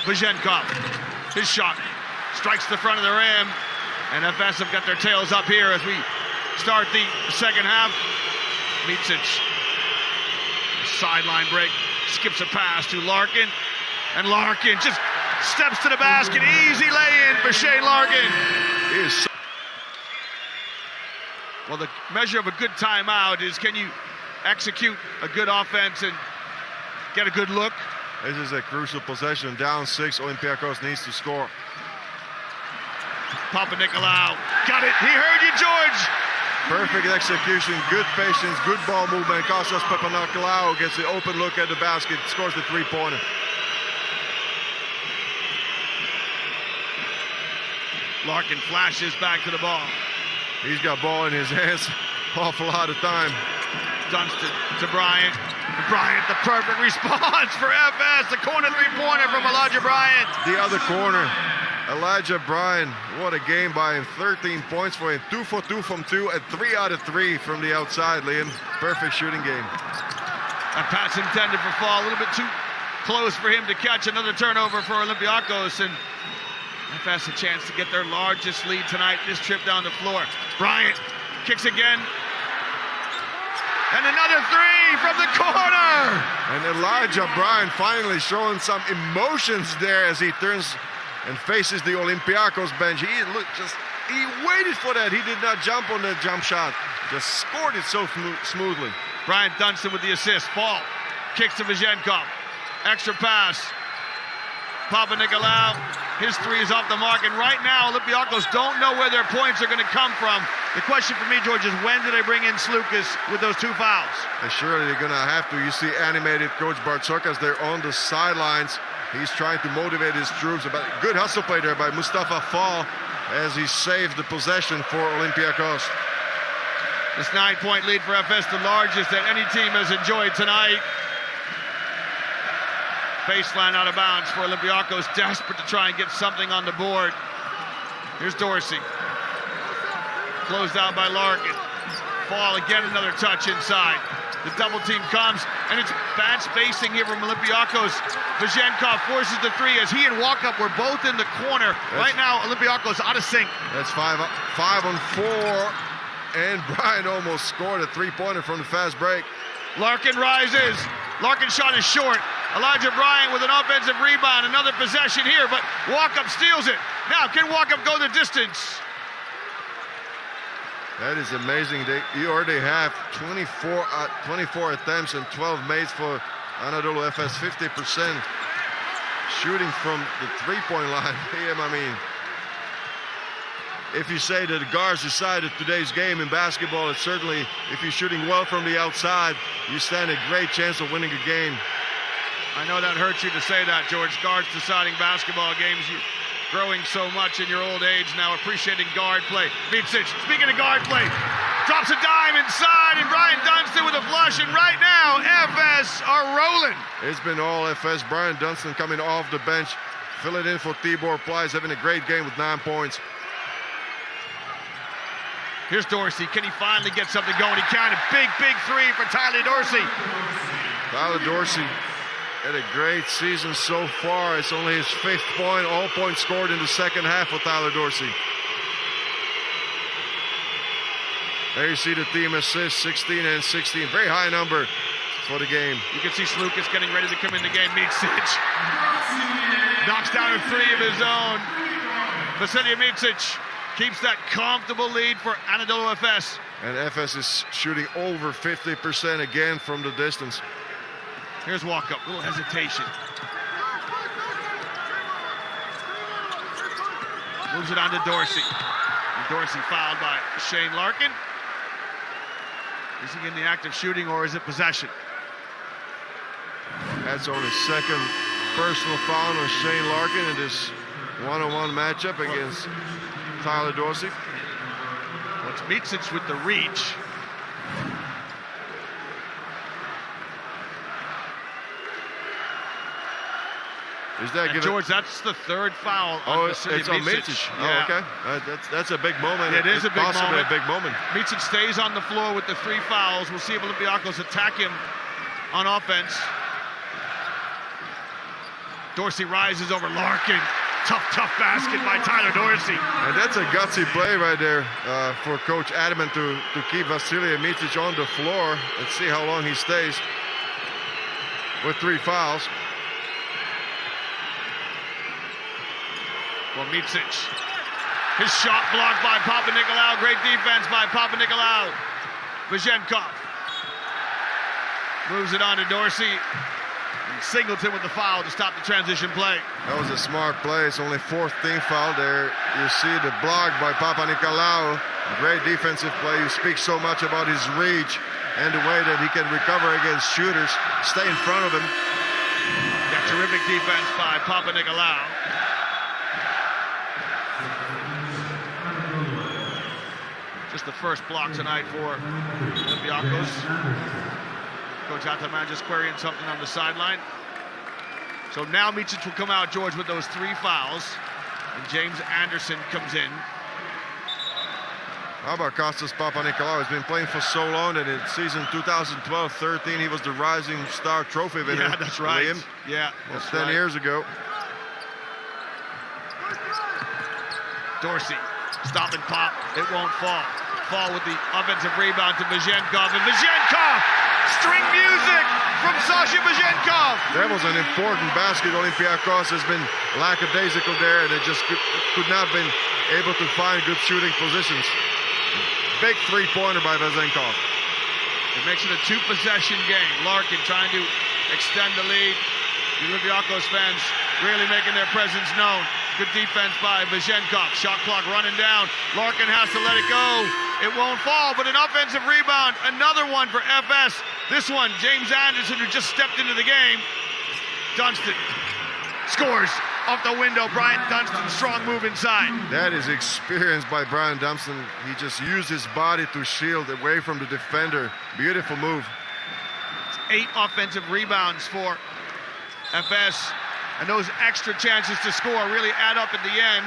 Vazenkov, his shot strikes the front of the rim. And FS have got their tails up here as we start the second half. Micic, sideline break, skips a pass to Larkin. And Larkin just steps to the basket. Easy lay-in for Shane Larkin. He is Well, the measure of a good timeout is, can you execute a good offense and get a good look? This is a crucial possession. Down 6, Olympiacos needs to score. Papanikolaou got it. He heard you, George. Perfect execution, good patience, good ball movement. Kostas Papanikolaou gets the open look at the basket, scores the three-pointer. Larkin flashes back to the ball. He's got ball in his hands awful lot of time. Dunstan to Bryant. Bryant, the perfect response for FS. The corner three-pointer from Elijah Bryant. The other corner, Elijah Bryant. What a game by him. 13 points for him. 2 for 2 from 2 and 3 out of 3 from the outside, Liam. Perfect shooting game. A pass intended for Fall. A little bit too close for him to catch. Another turnover for Olympiacos. And FS a chance to get their largest lead tonight this trip down the floor. Bryant kicks again. And another three from the corner. And Elijah Bryant finally showing some emotions there as he turns and faces the Olympiacos bench. He waited for that. He did not jump on the jump shot. Just scored it so smoothly. Brian Dunstan with the assist. Fall kicks to Vazenkov. Extra pass. Papanikolaou, his three is off the mark, and right now Olympiacos don't know where their points are going to come from. The question for me, George, is when do they bring in Slukas with those 2 fouls? And surely they're going to have to. You see animated Coach Bartzokas there on the sidelines. He's trying to motivate his troops. But good hustle play there by Mustafa Fall as he saved the possession for Olympiacos. This 9-point lead for FS, the largest that any team has enjoyed tonight. Baseline out of bounds for Olympiacos, desperate to try and get something on the board. Here's Dorsey. Closed out by Larkin. Fall again, another touch inside. The double team comes, and it's bad spacing here from Olympiacos. Vazenkov forces the three as he and Walkup were both in the corner. Right now, Olympiacos out of sync. That's 5 on 4, and Brian almost scored a three-pointer from the fast break. Larkin rises. Larkin's shot is short. Elijah Bryant with an offensive rebound. Another possession here, but Walkup steals it. Now, can Walkup go the distance? That is amazing. You already have 24 attempts and 12 makes for Anadolu Efes, 50% shooting from the three-point line. I mean, if you say that the guards decided today's game in basketball, it's certainly, if you're shooting well from the outside, you stand a great chance of winning a game. I know that hurts you to say that, George. Guards deciding basketball games. Growing so much in your old age now, appreciating guard play. Micic, speaking of guard play, drops a dime inside, and Brian Dunston with a flush, and right now, Efes are rolling. It's been all Efes. Brian Dunston coming off the bench, filling in for Tibor Pleiss, having a great game with 9 points. Here's Dorsey. Can he finally get something going? He can. A big, big three for Tyler Dorsey. Tyler Dorsey had a great season so far. It's only his 5th point. All points scored in the second half for Tyler Dorsey. There you see the team assists, 16 and 16. Very high number for the game. You can see Slukas getting ready to come in the game. Micic knocks down a three of his own. Vasilije Micic keeps that comfortable lead for Anadolu Efes. And Efes is shooting over 50% again from the distance. Here's walk-up, little hesitation. Moves it on to Dorsey. And Dorsey fouled by Shane Larkin. Is he in the act of shooting, or is it possession? That's only second personal foul on Shane Larkin in this one-on-one matchup against Tyler Dorsey. Well, it's Micic with the reach. Is that George, that's the 3rd foul on it's on Micic. Yeah. Oh, okay. That's a big moment. It is a big moment. A big moment. Micic stays on the floor with the 3 fouls. We'll see if Olympiacos attack him on offense. Dorsey rises over Larkin. Tough basket by Tyler Dorsey. And that's a gutsy play right there for Coach Adamant to keep Vasilije Micic on the floor and see how long he stays with 3 fouls. Well, Micic, his shot blocked by Papanikolaou. Great defense by Papanikolaou. Vazenkov moves it on to Dorsey. And Singleton with the foul to stop the transition play. That was a smart play. It's only 4th team foul there. You see the block by Papanikolaou. Great defensive play. You speak so much about his reach and the way that he can recover against shooters. Stay in front of him. Yeah, terrific defense by Papanikolaou. Just the first block tonight for Olympiacos. Coach Ataman just querying something on the sideline. So now Micic will come out, George, with those 3 fouls. And James Anderson comes in. How about Kostas Papanikolaou? He's been playing for so long that in season 2012-13, he was the Rising Star Trophy winner. Yeah, that's right. Liam. Yeah, that's 10 years ago. Dorsey, stop and pop. It won't fall. Fall with the offensive rebound to Vazenkov. And Vazenkov, string music from Sasha Vazenkov. That was an important basket. Olympiacos has been lackadaisical there, and they just could not been able to find good shooting positions. Big 3-pointer by Vazenkov. It makes it a 2-possession game. Larkin trying to extend the lead. The Olympiacos fans really making their presence known. Good defense by Vazenkov. Shot clock running down. Larkin has to let it go. It won't fall, but an offensive rebound. Another one for FS. This one, James Anderson, who just stepped into the game. Dunston scores off the window. Brian Dunston, strong move inside. That is experience by Brian Dunston. He just used his body to shield away from the defender. Beautiful move. It's 8 offensive rebounds for FS. And those extra chances to score really add up at the end.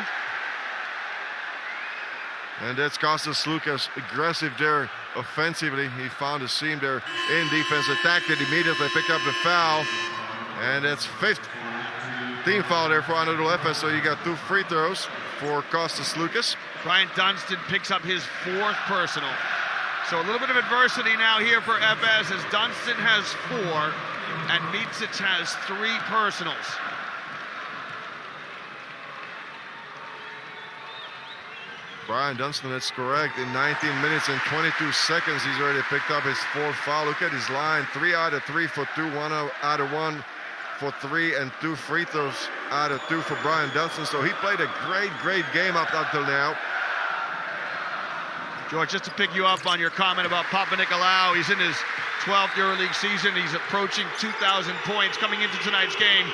And that's Kostas Slukas aggressive there offensively. He found a seam there in defense, attacked it immediately, picked up the foul. And that's 5th team foul there for Anadolu Efes. So you got 2 free throws for Kostas Slukas. Brian Dunston picks up his 4th personal. So a little bit of adversity now here for FS as Dunston has 4 and Micic has 3 personals. Brian Dunstan, that's correct. In 19 minutes and 22 seconds, he's already picked up his 4th foul. Look at his line. 3 out of 3 for 2, 1 out of 1 for 3, and 2 free throws out of 2 for Brian Dunstan. So he played a great game up until now. George, just to pick you up on your comment about Papanikolaou, he's in his 12th EuroLeague season. He's approaching 2,000 points coming into tonight's game.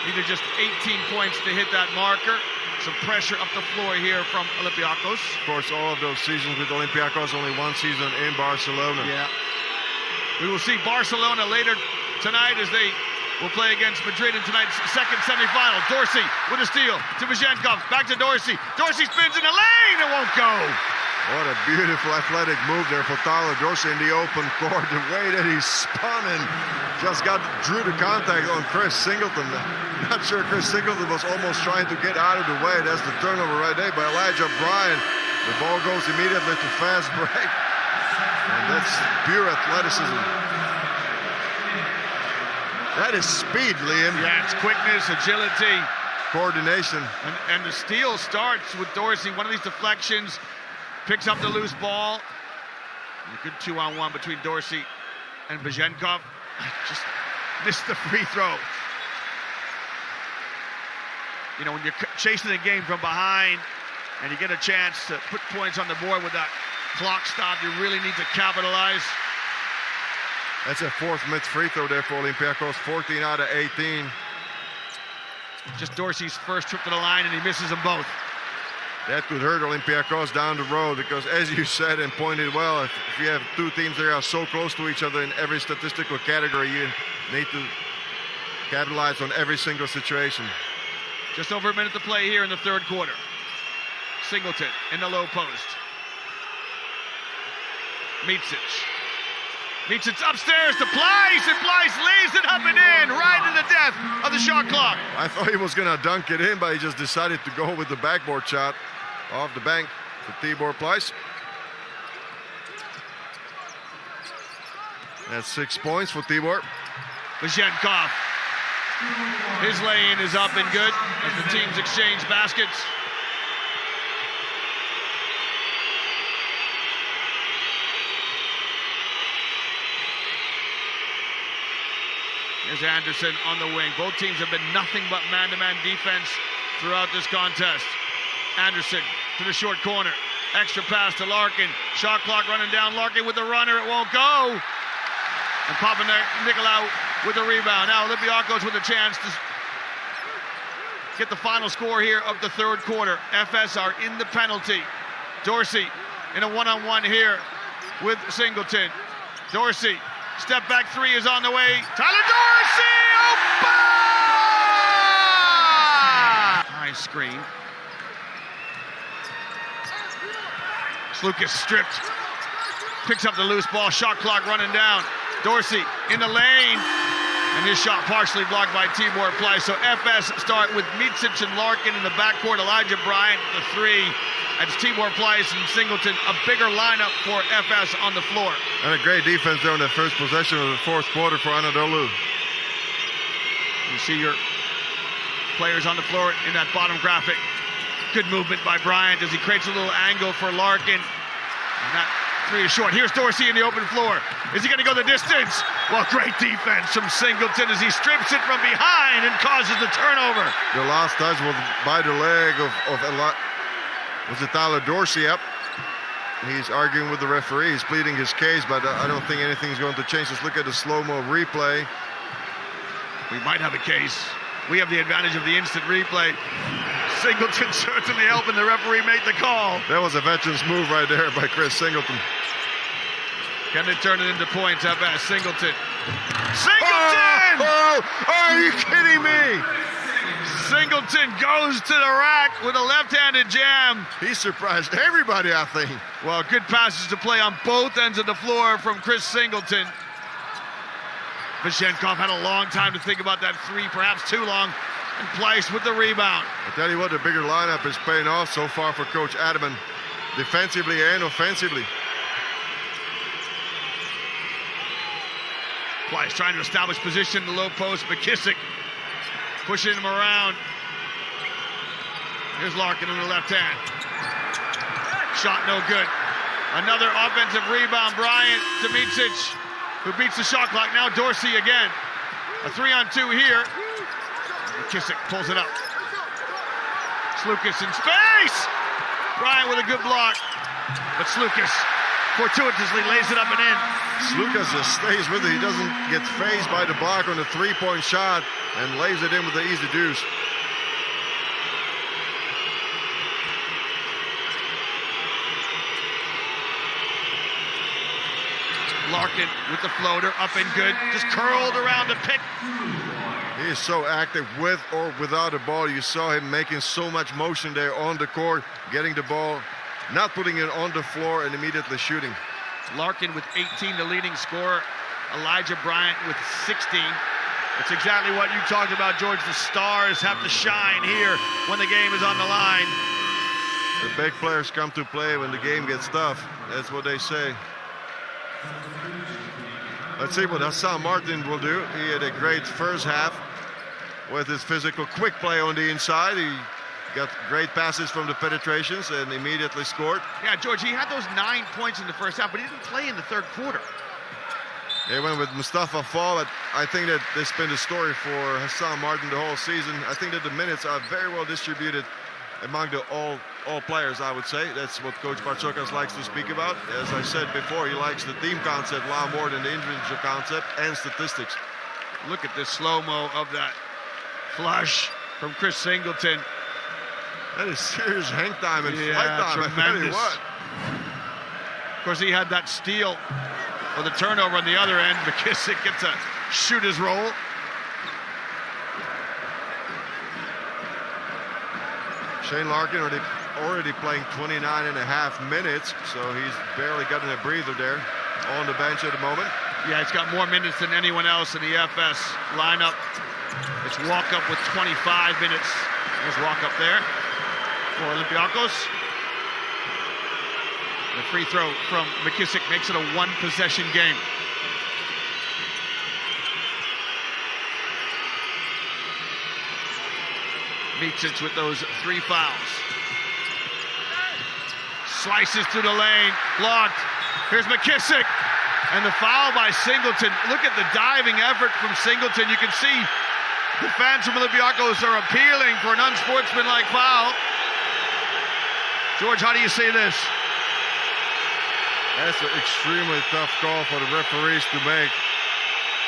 Needed just 18 points to hit that marker. Some pressure up the floor here from Olympiacos. Of course, all of those seasons with Olympiacos, only 1 season in Barcelona. Yeah. We will see Barcelona later tonight as they will play against Madrid in tonight's second semifinal. Dorsey with a steal to Vazenkov. Back to Dorsey. Dorsey spins in the lane. It won't go. What a beautiful athletic move there for Tyler Dorsey in the open court. The way that he spun and just drew the contact on Chris Singleton. Not sure Chris Singleton was almost trying to get out of the way. That's the turnover right there by Elijah Bryant. The ball goes immediately to fast break. And that's pure athleticism. That is speed, Liam. Yeah, it's quickness, agility, coordination. And the steal starts with Dorsey. One of these deflections, picks up the loose ball. A good 2-on-1 between Dorsey and Vazenkov. Just missed the free throw. You know, when you're chasing the game from behind and you get a chance to put points on the board with that clock stop, you really need to capitalize. That's a 4th missed free throw there for Olympiacos, 14 out of 18. Just Dorsey's first trip to the line, and he misses them both. That could hurt Olympiacos down the road because, as you said and pointed well, if you have 2 teams that are so close to each other in every statistical category, you need to capitalize on every single situation. Just over a minute to play here in the 3rd quarter. Singleton in the low post. Micic upstairs to Pleiss, and Pleiss lays it up and in, right in the death of the shot clock. I thought he was going to dunk it in, but he just decided to go with the backboard shot off the bank for Tibor Pleiss. That's 6 points for Tibor. Vazenkov. His lay-in is up and good as the teams exchange baskets. Here's Anderson on the wing. Both teams have been nothing but man-to-man defense throughout this contest. Anderson to the short corner. Extra pass to Larkin. Shot clock running down. Larkin with the runner. It won't go. And Papanikolaou with the rebound. Now Olympiacos with a chance to get the final score here of the 3rd quarter. FS are in the penalty. Dorsey in a 1-on-1 here with Singleton. Dorsey. Step back 3 is on the way. Tyler Dorsey! High screen. Lucas stripped. Picks up the loose ball. Shot clock running down. Dorsey in the lane. And his shot partially blocked by Tibor Pleiss. So FS start with Micic and Larkin in the backcourt. Elijah Bryant the 3. That's Tibor Pleiss and Singleton. A bigger lineup for FS on the floor. And a great defense there in the first possession of the 4th quarter for Anadolu. You see your players on the floor in that bottom graphic. Good movement by Bryant as he creates a little angle for Larkin. And that 3 is short. Here's Dorsey in the open floor. Is he going to go the distance? Well, great defense from Singleton as he strips it from behind and causes the turnover. The last touch was by the leg of was it Tyler Dorsey? Yep. He's arguing with the referee. He's pleading his case, but I don't think anything's going to change. Let's look at the slow-mo replay. We might have a case. We have the advantage of the instant replay. Singleton certainly helping the referee make the call. That was a veteran's move right there by Chris Singleton. Can they turn it into points? How bad? Singleton. Singleton! Are you kidding me? Singleton goes to the rack with a left-handed jam. He surprised everybody, I think. Well, good passes to play on both ends of the floor from Chris Singleton. Vazenkov had a long time to think about that 3, perhaps too long, and Pleiss with the rebound. I tell you what, the bigger lineup is paying off so far for Coach Adaman, defensively and offensively. Pleiss trying to establish position in the low post. McKissick pushing him around. Here's Larkin on the left hand. Shot no good. Another offensive rebound, Bryant to Micic, who beats the shot clock. Now Dorsey again. A 3-on-2 here. McKissick pulls it up. Slukas in space! Bryant with a good block. But Slukas fortuitously lays it up and in. Slukas just stays with it. He doesn't get phased by the block on the three-point shot and lays it in with the easy deuce. Larkin with the floater, up and good. Just curled around the pick. He is so active with or without the ball. You saw him making so much motion there on the court, getting the ball, not putting it on the floor, and immediately shooting. Larkin with 18, the leading scorer. Elijah Bryant with 16. It's exactly what you talked about, George. The stars have to shine here when the game is on the line. The big players come to play when the game gets tough. That's what they say. Let's see what Hassan Martin will do. He had a great first half with his physical quick play on the inside. He got great passes from the penetrations and immediately scored. Yeah, George, he had those 9 points in the first half, but he didn't play in the third quarter. They went with Mustafa Fall, but I think that this has been the story for Hassan Martin the whole season. I think that the minutes are very well distributed among the all players, I would say. That's what Coach Bartzokas likes to speak about. As I said before, he likes the team concept a lot more than the individual concept and statistics. Look at this slow-mo of that flush from Chris Singleton. That is serious hang time and yeah, flight time. Tremendous. I tell you what. Of course, he had that steal or the turnover on the other end. McKissick gets a shooter's roll. Shane Larkin already playing 29.5 minutes, so he's barely gotten a breather there on the bench at the moment. Yeah, he's got more minutes than anyone else in the FS lineup. It's Walkup with 25 minutes. There's Walkup there for Olympiacos. The free throw from McKissick makes it a one-possession game. Micic with those 3 fouls. Slices through the lane, blocked. Here's McKissick, and the foul by Singleton. Look at the diving effort from Singleton. You can see the fans from Olympiacos are appealing for an unsportsmanlike foul. George, how do you see this? That's an extremely tough call for the referees to make.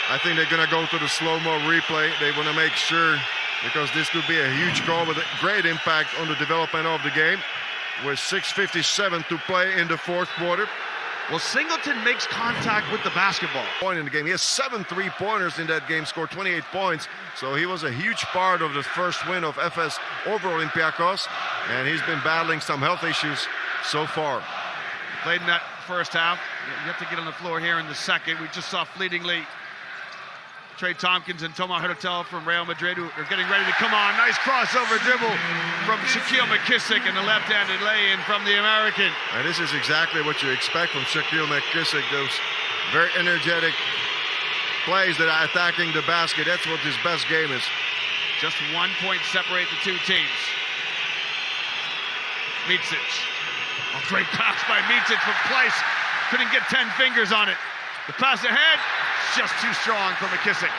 I think they're going to go to the slow-mo replay. They want to make sure, because this could be a huge call with a great impact on the development of the game. With 6:57 to play in the fourth quarter. Well, Singleton makes contact with the basketball. Point in the game. He has 7 3-pointers in that game, scored 28 points. So he was a huge part of the first win of FS over Olympiacos. And he's been battling some health issues so far. Played in that first half. You have to get on the floor here in the second. We just saw fleetingly Trey Tompkins and Tomas Hurtel from Real Madrid, who are getting ready to come on. Nice crossover dribble from Shaquille McKissick and the left-handed lay-in from the American. And this is exactly what you expect from Shaquille McKissick. Those very energetic plays that are attacking the basket. That's what his best game is. Just 1 point separate the two teams. Micic. A great pass by Micic from Place. Couldn't get 10 fingers on it. The pass ahead, just too strong for McKissick.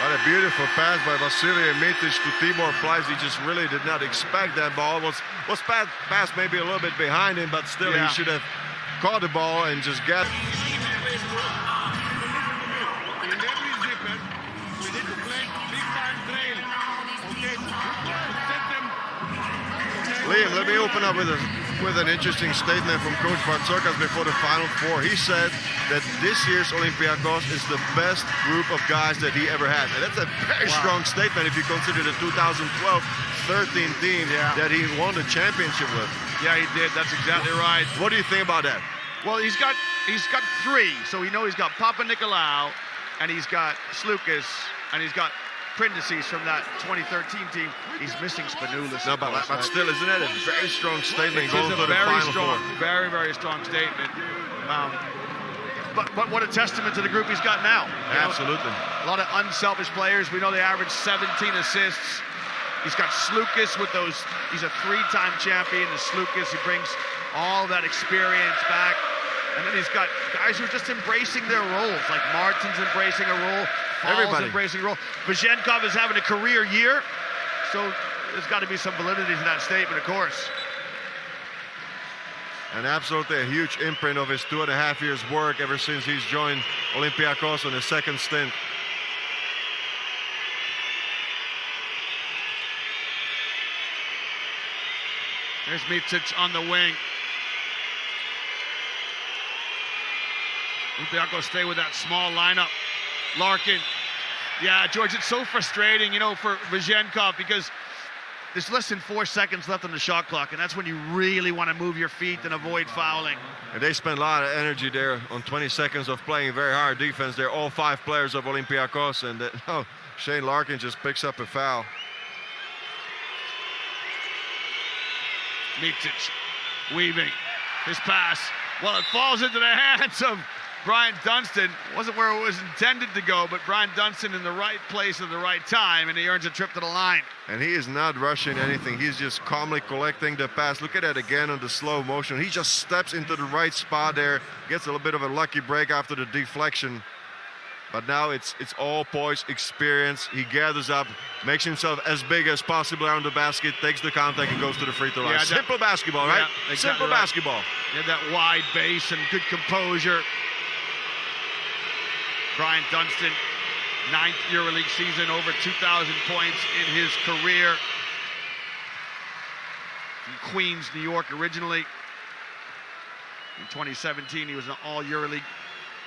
What a beautiful pass by Vasily Micic to Tibor Pleiss. He just really did not expect that ball. Was passed maybe a little bit behind him, but still he should have caught the ball and just got. Liam, let me open up with an interesting statement from Coach Bartzokas before the Final Four. He said that this year's Olympiacos is the best group of guys that he ever had. And that's a very strong statement if you consider the 2012-13 team that he won the championship with. Yeah, he did. That's exactly right. What do you think about that? Well, he's got 3, so we know he's got Papa Nicolau, and he's got Slukas, and he's got Prindices from that 2013 team. He's missing Spanoulis. No, but still, isn't that a very strong statement? It is a very strong, very, very strong statement. But what a testament to the group he's got now. Absolutely. A lot of unselfish players. We know they average 17 assists. He's got Slukas with those. He's a 3-time champion. The Slukas, he brings all that experience back. And then he's got guys who are just embracing their roles, like Martin's embracing a role, Paul's embracing a role. Vazenkov is having a career year, so there's got to be some validity to that statement, of course. And absolutely a huge imprint of his 2.5 years work ever since he's joined Olympiacos on his second stint. There's Micic on the wing. Olympiacos stay with that small lineup. Larkin. Yeah, George, it's so frustrating, you know, for Vazenkov, because there's less than 4 seconds left on the shot clock, and that's when you really want to move your feet and avoid fouling. And they spend a lot of energy there on 20 seconds of playing very hard defense. They're all 5 players of Olympiacos, and Shane Larkin just picks up a foul. Micic weaving his pass. Well, it falls into the hands of Brian Dunstan. Wasn't where it was intended to go, but Brian Dunstan in the right place at the right time, and he earns a trip to the line. And he is not rushing anything. He's just calmly collecting the pass. Look at that again on the slow motion. He just steps into the right spot there, gets a little bit of a lucky break after the deflection. But now it's all poise, experience. He gathers up, makes himself as big as possible around the basket, takes the contact, and goes to the free throw line. Yeah, simple basketball, right? Yeah, exactly simple right. basketball. He had that wide base and good composure. Brian Dunstan, 9th EuroLeague season, over 2,000 points in his career. From Queens, New York originally. In 2017, he was an all-EuroLeague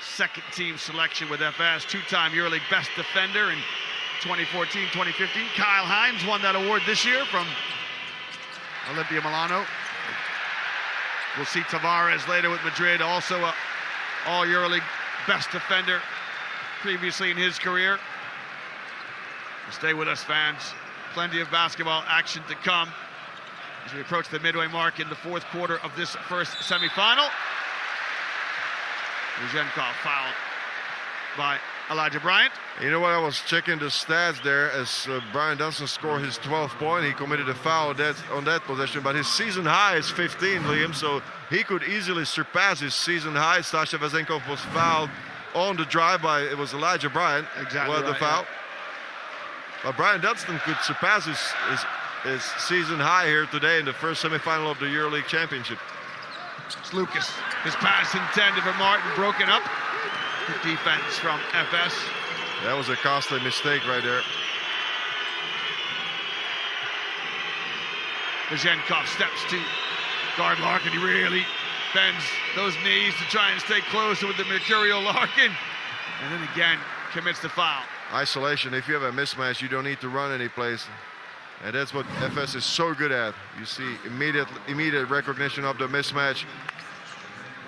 second-team selection with FS, 2-time EuroLeague best defender in 2014, 2015. Kyle Hines won that award this year from Olimpia Milano. We'll see Tavares later with Madrid, also a all-EuroLeague best defender previously in his career. Stay with us, fans. Plenty of basketball action to come as we approach the midway mark in the 4th quarter of this first semifinal. Vazenkov fouled by Elijah Bryant. You know what? I was checking the stats there as Brian Dunstan scored his 12th point. He committed a foul on that possession, but his season high is 15, Liam, so he could easily surpass his season high. Sasha Vazenkov was fouled on the drive by, it was Elijah Bryant. Exactly the foul. Yeah. But Brian Dunstan could surpass his season high here today in the first semifinal of the EuroLeague Championship. It's Lucas. His pass intended for Martin, broken up. Good defense from FS. That was a costly mistake right there. Vazenkov steps to guard Larkin. He really bends those knees to try and stay closer with the mercurial Larkin. And then again, commits the foul. Isolation. If you have a mismatch, you don't need to run any place. And that's what FS is so good at. You see immediate recognition of the mismatch.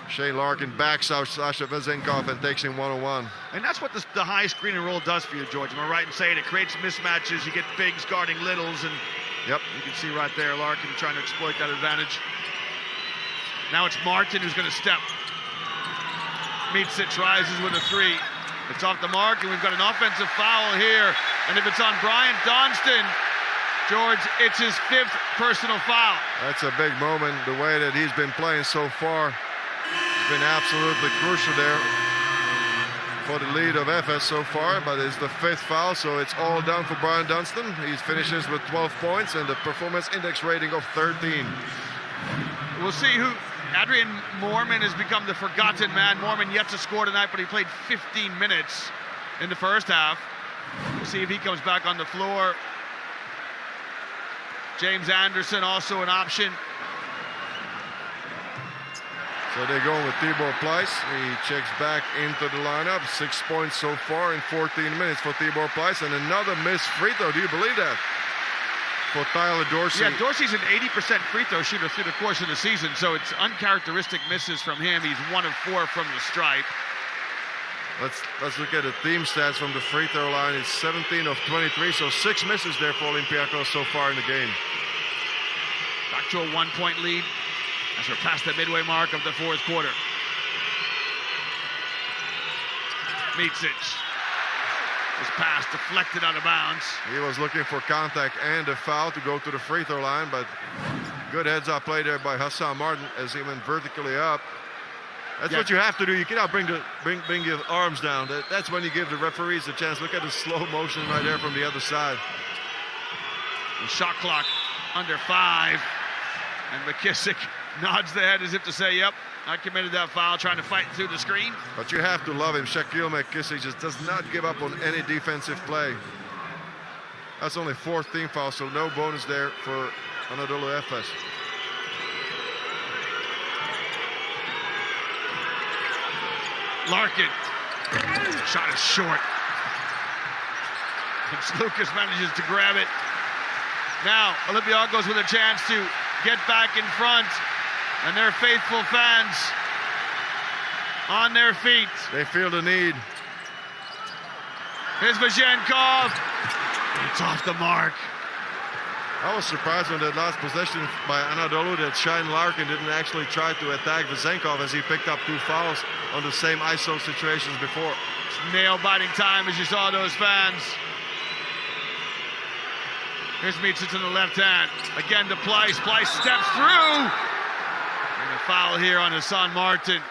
Shane Larkin backs out Sasha Vazenkov and takes him one-on-one. And that's what the high screen and roll does for you, George. Am I right in saying it creates mismatches? You get bigs guarding littles, and yep, you can see right there Larkin trying to exploit that advantage. Now it's Martin who's going to step. Micic rises with a 3. It's off the mark, and we've got an offensive foul here. And if it's on Brian Dunstan, George, it's his 5th personal foul. That's a big moment. The way that he's been playing so far, it's been absolutely crucial there for the lead of FS so far, but it's the 5th foul, so it's all done for Brian Dunstan. He finishes with 12 points and the performance index rating of 13. We'll see who. Adrian Moorman has become the forgotten man. Moorman yet to score tonight, but he played 15 minutes in the first half. We'll see if he comes back on the floor. James Anderson also an option. So they're going with Tibor Pleiss. He checks back into the lineup. 6 points so far in 14 minutes for Tibor Pleiss, and another missed free throw. Do you believe that? For Tyler Dorsey. Yeah, Dorsey's an 80% free throw shooter through the course of the season, so it's uncharacteristic misses from him. He's 1 of 4 from the stripe. Let's look at the team stats from the free throw line. It's 17 of 23, so 6 misses there for Olympiacos so far in the game. Back to a 1-point lead as we're past the midway mark of the 4th quarter. Micic. His pass deflected out of bounds. He was looking for contact and a foul to go to the free throw line, but good heads-up play there by Hassan Martin as he went vertically up. That's what you have to do. You cannot bring your arms down. That's when you give the referees a chance. Look at the slow motion right there from the other side. The shot clock under 5, and McKissick nods the head as if to say, yep, I committed that foul, trying to fight through the screen. But you have to love him. Shaquille McKissick just does not give up on any defensive play. That's only 4th team foul, so no bonus there for Anadolu Efes. Larkin, shot is short. Lucas manages to grab it. Now Olympiacos with a chance to get back in front, and their faithful fans on their feet. They feel the need. Here's Vazenkov. It's off the mark. I was surprised when that last possession by Anadolu that Shine Larkin didn't actually try to attack Vazenkov, as he picked up 2 fouls on the same ISO situations before. It's nail-biting time as you saw those fans. Here's Micic in the left hand. Again to Pleiss. Pleiss steps through. And a foul here on Hassan Martin.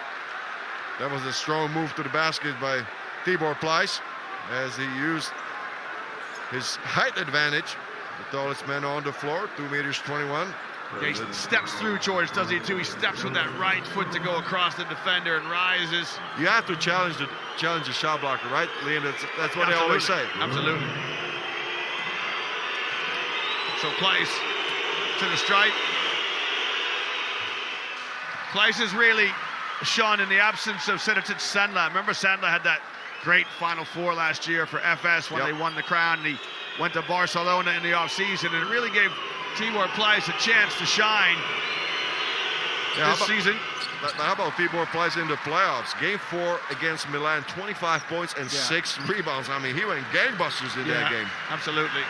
That was a strong move to the basket by Tibor Pleiss, as he used his height advantage. The tallest man on the floor, 2 meters 21. Yeah, he steps through, George, does he too? He steps with that right foot to go across the defender and rises. You have to challenge the shot blocker, right, Liam? That's what they always say. Absolutely. So Pleiss to the stripe. Pleiss is really shone in the absence of Sedatic Sandla. Remember, Sandla had that great Final Four last year for FS when they won the crown, and he went to Barcelona in the offseason, and it really gave Tibor Pleiss a chance to shine this season. How about Tibor Pleiss in the playoffs? Game 4 against Milan, 25 points and 6 rebounds. I mean, he went gangbusters in that game. Absolutely.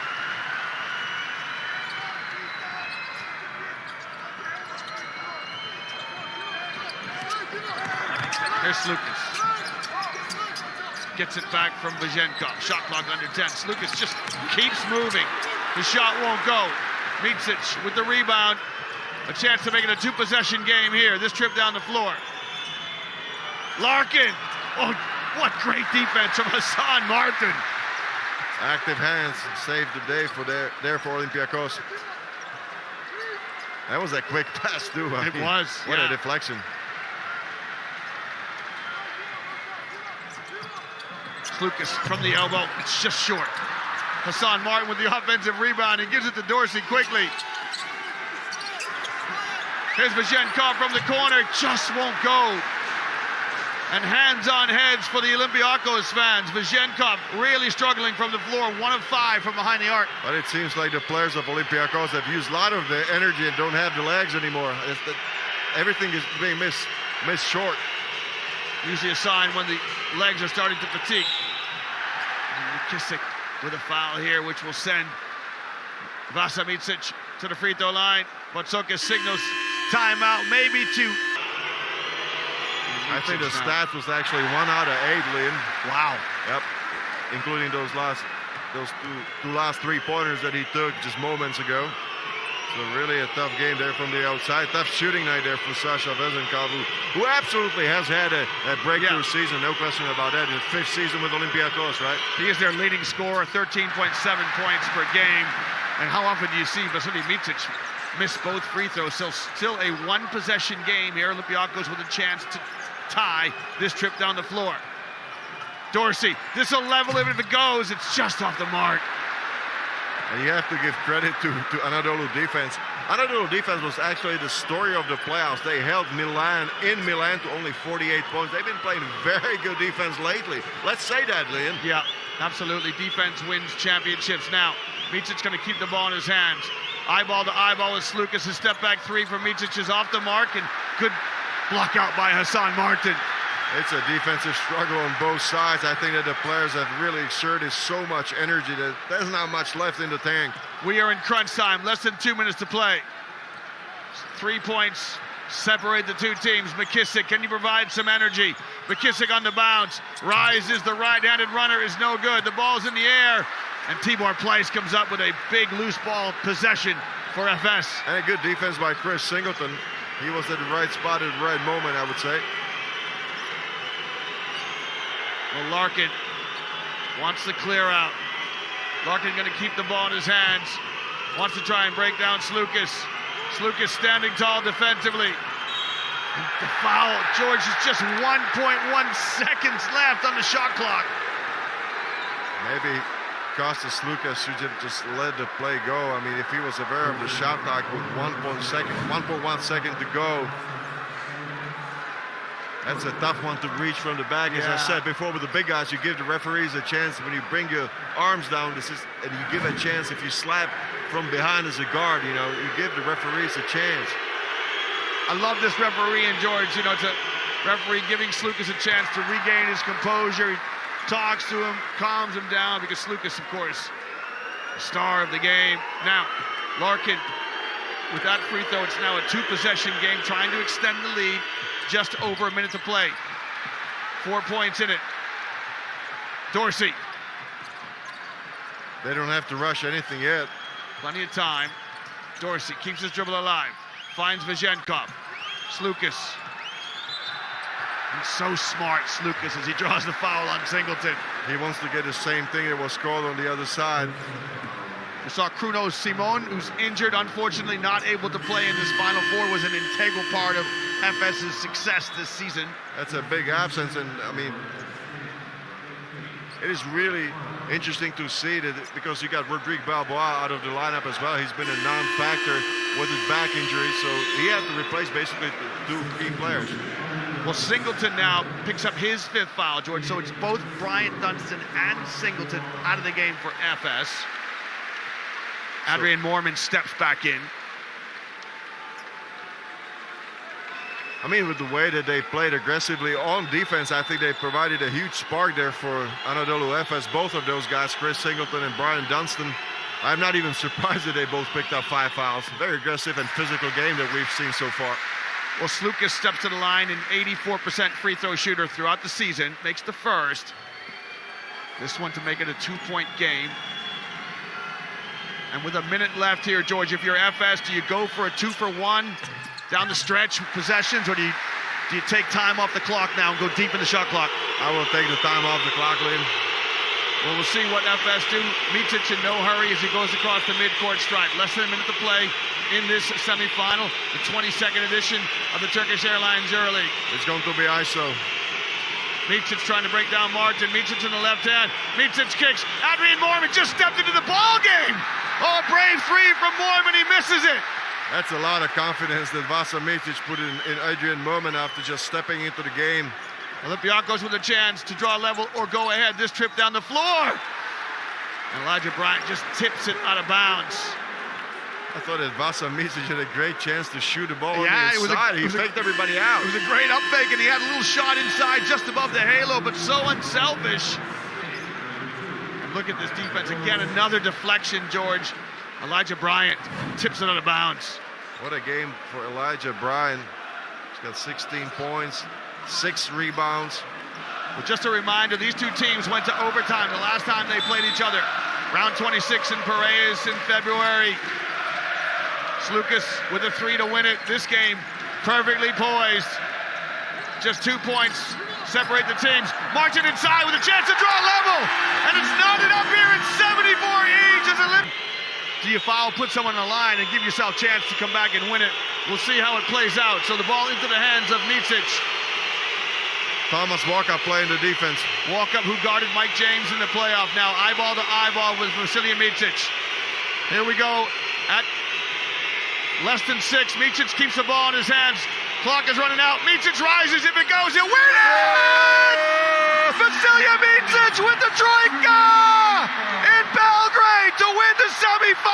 Here's Lucas. Gets it back from Vazenkov. Shot clock under 10. Lucas just keeps moving. The shot won't go. Micic with the rebound. A chance to make it a 2-possession game here. This trip down the floor. Larkin. Oh, what great defense from Hassan Martin. Active hands saved the day for Olympiacos. That was a quick pass too. It was. What a deflection. Lucas from the elbow. It's just short. Hassan Martin with the offensive rebound. He gives it to Dorsey quickly. Here's Vazenkov from the corner. Just won't go. And hands on heads for the Olympiacos fans. Vazenkov really struggling from the floor. 1 of 5 from behind the arc. But it seems like the players of Olympiacos have used a lot of their energy and don't have the legs anymore. Everything is being missed short. Usually a sign when the legs are starting to fatigue. And McKissick with a foul here, which will send Vasa Micic to the free throw line. Botsokis signals timeout, maybe 2. I think the stats was actually 1 out of 8, Liam. Wow. Yep. Including those two last 3-pointers that he took just moments ago. So really a tough game there from the outside. Tough shooting night there for Sasha Vazenkov, who absolutely has had a breakthrough season, no question about that. His 5th season with Olympiacos, right? He is their leading scorer, 13.7 points per game. And how often do you see Vasily Micic miss both free throws? So still a 1-possession game here. Olympiacos with a chance to tie this trip down the floor. Dorsey, this will level it if it goes. It's just off the mark. And you have to give credit to Anadolu defense. Anadolu defense was actually the story of the playoffs. They held Milan in Milan to only 48 points. They've been playing very good defense lately. Let's say that, Liam. Yeah, absolutely. Defense wins championships. Now, Micic's going to keep the ball in his hands. Eyeball to eyeball with Lucas. A step back 3 from Micic is off the mark, and good block out by Hassan Martin. It's a defensive struggle on both sides. I think that the players have really exerted so much energy that there's not much left in the tank. We are in crunch time, less than 2 minutes to play. 3 points separate the two teams. McKissick, can you provide some energy? McKissick on the bounce, rises, the right-handed runner is no good. The ball's in the air, and Tibor Pleiss comes up with a big loose ball possession for FS. And a good defense by Chris Singleton. He was at the right spot at the right moment, I would say. Well, Larkin wants to clear out. Larkin going to keep the ball in his hands. Wants to try and break down Slukas. Slukas standing tall defensively. And the foul, George, is just 1.1 seconds left on the shot clock. Maybe Kostas Slukas should have just let the play go. I mean, if he was aware of the shot clock with 1.1 second to go, that's a tough one to reach from the back. As I said before, with the big guys, you give the referees a chance when you bring your arms down. And you give a chance if you slap from behind as a guard. You know, you give the referees a chance. I love this referee, and George, you know, it's a referee giving Slukas a chance to regain his composure. He talks to him, calms him down, because Slukas, of course, the star of the game. Now, Larkin, with that free throw, it's now a two-possession game, trying to extend the lead. Just over a minute to play. 4 points in it. Dorsey. They don't have to rush anything yet. Plenty of time. Dorsey keeps his dribble alive. Finds Vazenkov. Slukas. He's so smart, Slukas, as he draws the foul on Singleton. He wants to get the same thing that was called on the other side. We saw Kruno Simon, who's injured, unfortunately not able to play in this Final Four, was an integral part of FS's success this season. That's a big absence, and I mean, it is really interesting to see that, because you got Rodrigue Balboa out of the lineup as well. He's been a non-factor with his back injury, so he had to replace basically two key players. Well, Singleton now picks up his fifth foul, George, so it's both Bryant Dunston and Singleton out of the game for FS. Adrian Moorman steps back in. I mean, with the way that they played aggressively on defense, I think they provided a huge spark there for Anadolu Efes. Both of those guys, Chris Singleton and Brian Dunston, I'm not even surprised that they both picked up 5 fouls. Very aggressive and physical game that we've seen so far. Well, Slukas steps to the line, an 84% free throw shooter throughout the season, makes the first. This one to make it a 2-point game. And with a minute left here, George, if you're FS, do you go for a 2-for-1 down the stretch possessions, or do you take time off the clock now and go deep in the shot clock? I will take the time off the clock, Liam. Well, we'll see what FS do. Micic in no hurry as he goes across the midcourt stripe. Less than a minute to play in this semifinal, the 22nd edition of the Turkish Airlines EuroLeague. It's going to be ISO. Micic trying to break down Martin. Micic in the left hand. Micic kicks. Adrian Moorman just stepped into the ball game. Oh, brave three from Moorman. He misses it. That's a lot of confidence that Vasa Micic put in Adrian Moorman after just stepping into the game. Olympiacos with a chance to draw level or go ahead. This trip down the floor. And Elijah Bryant just tips it out of bounds. I thought that Vasa Micic had a great chance to shoot the ball on the inside. He faked everybody out. It was a great up fake, and he had a little shot inside just above the halo, but so unselfish. And look at this defense. Again, another deflection, George. Elijah Bryant tips it out of bounds. What a game for Elijah Bryant. He's got 16 points, 6 rebounds. But just a reminder, these two teams went to overtime the last time they played each other. Round 26 in Piraeus in February. Slukas with a 3 to win it. This game perfectly poised. Just 2 points separate the teams. Martin inside with a chance to draw level. And it's knotted up here at 74 each. Do you foul, put someone on the line, and give yourself a chance to come back and win it? We'll see how it plays out. So the ball into the hands of Micic. Thomas Walkup playing the defense. Walkup, who guarded Mike James in the playoff, now eyeball to eyeball with Vasilij Micic. Here we go at less than 6. Micic keeps the ball in his hands. Clock is running out. Micic rises. If it goes, he'll win it! Vasilij Micic with the troika in Belgrade to win the semifinal.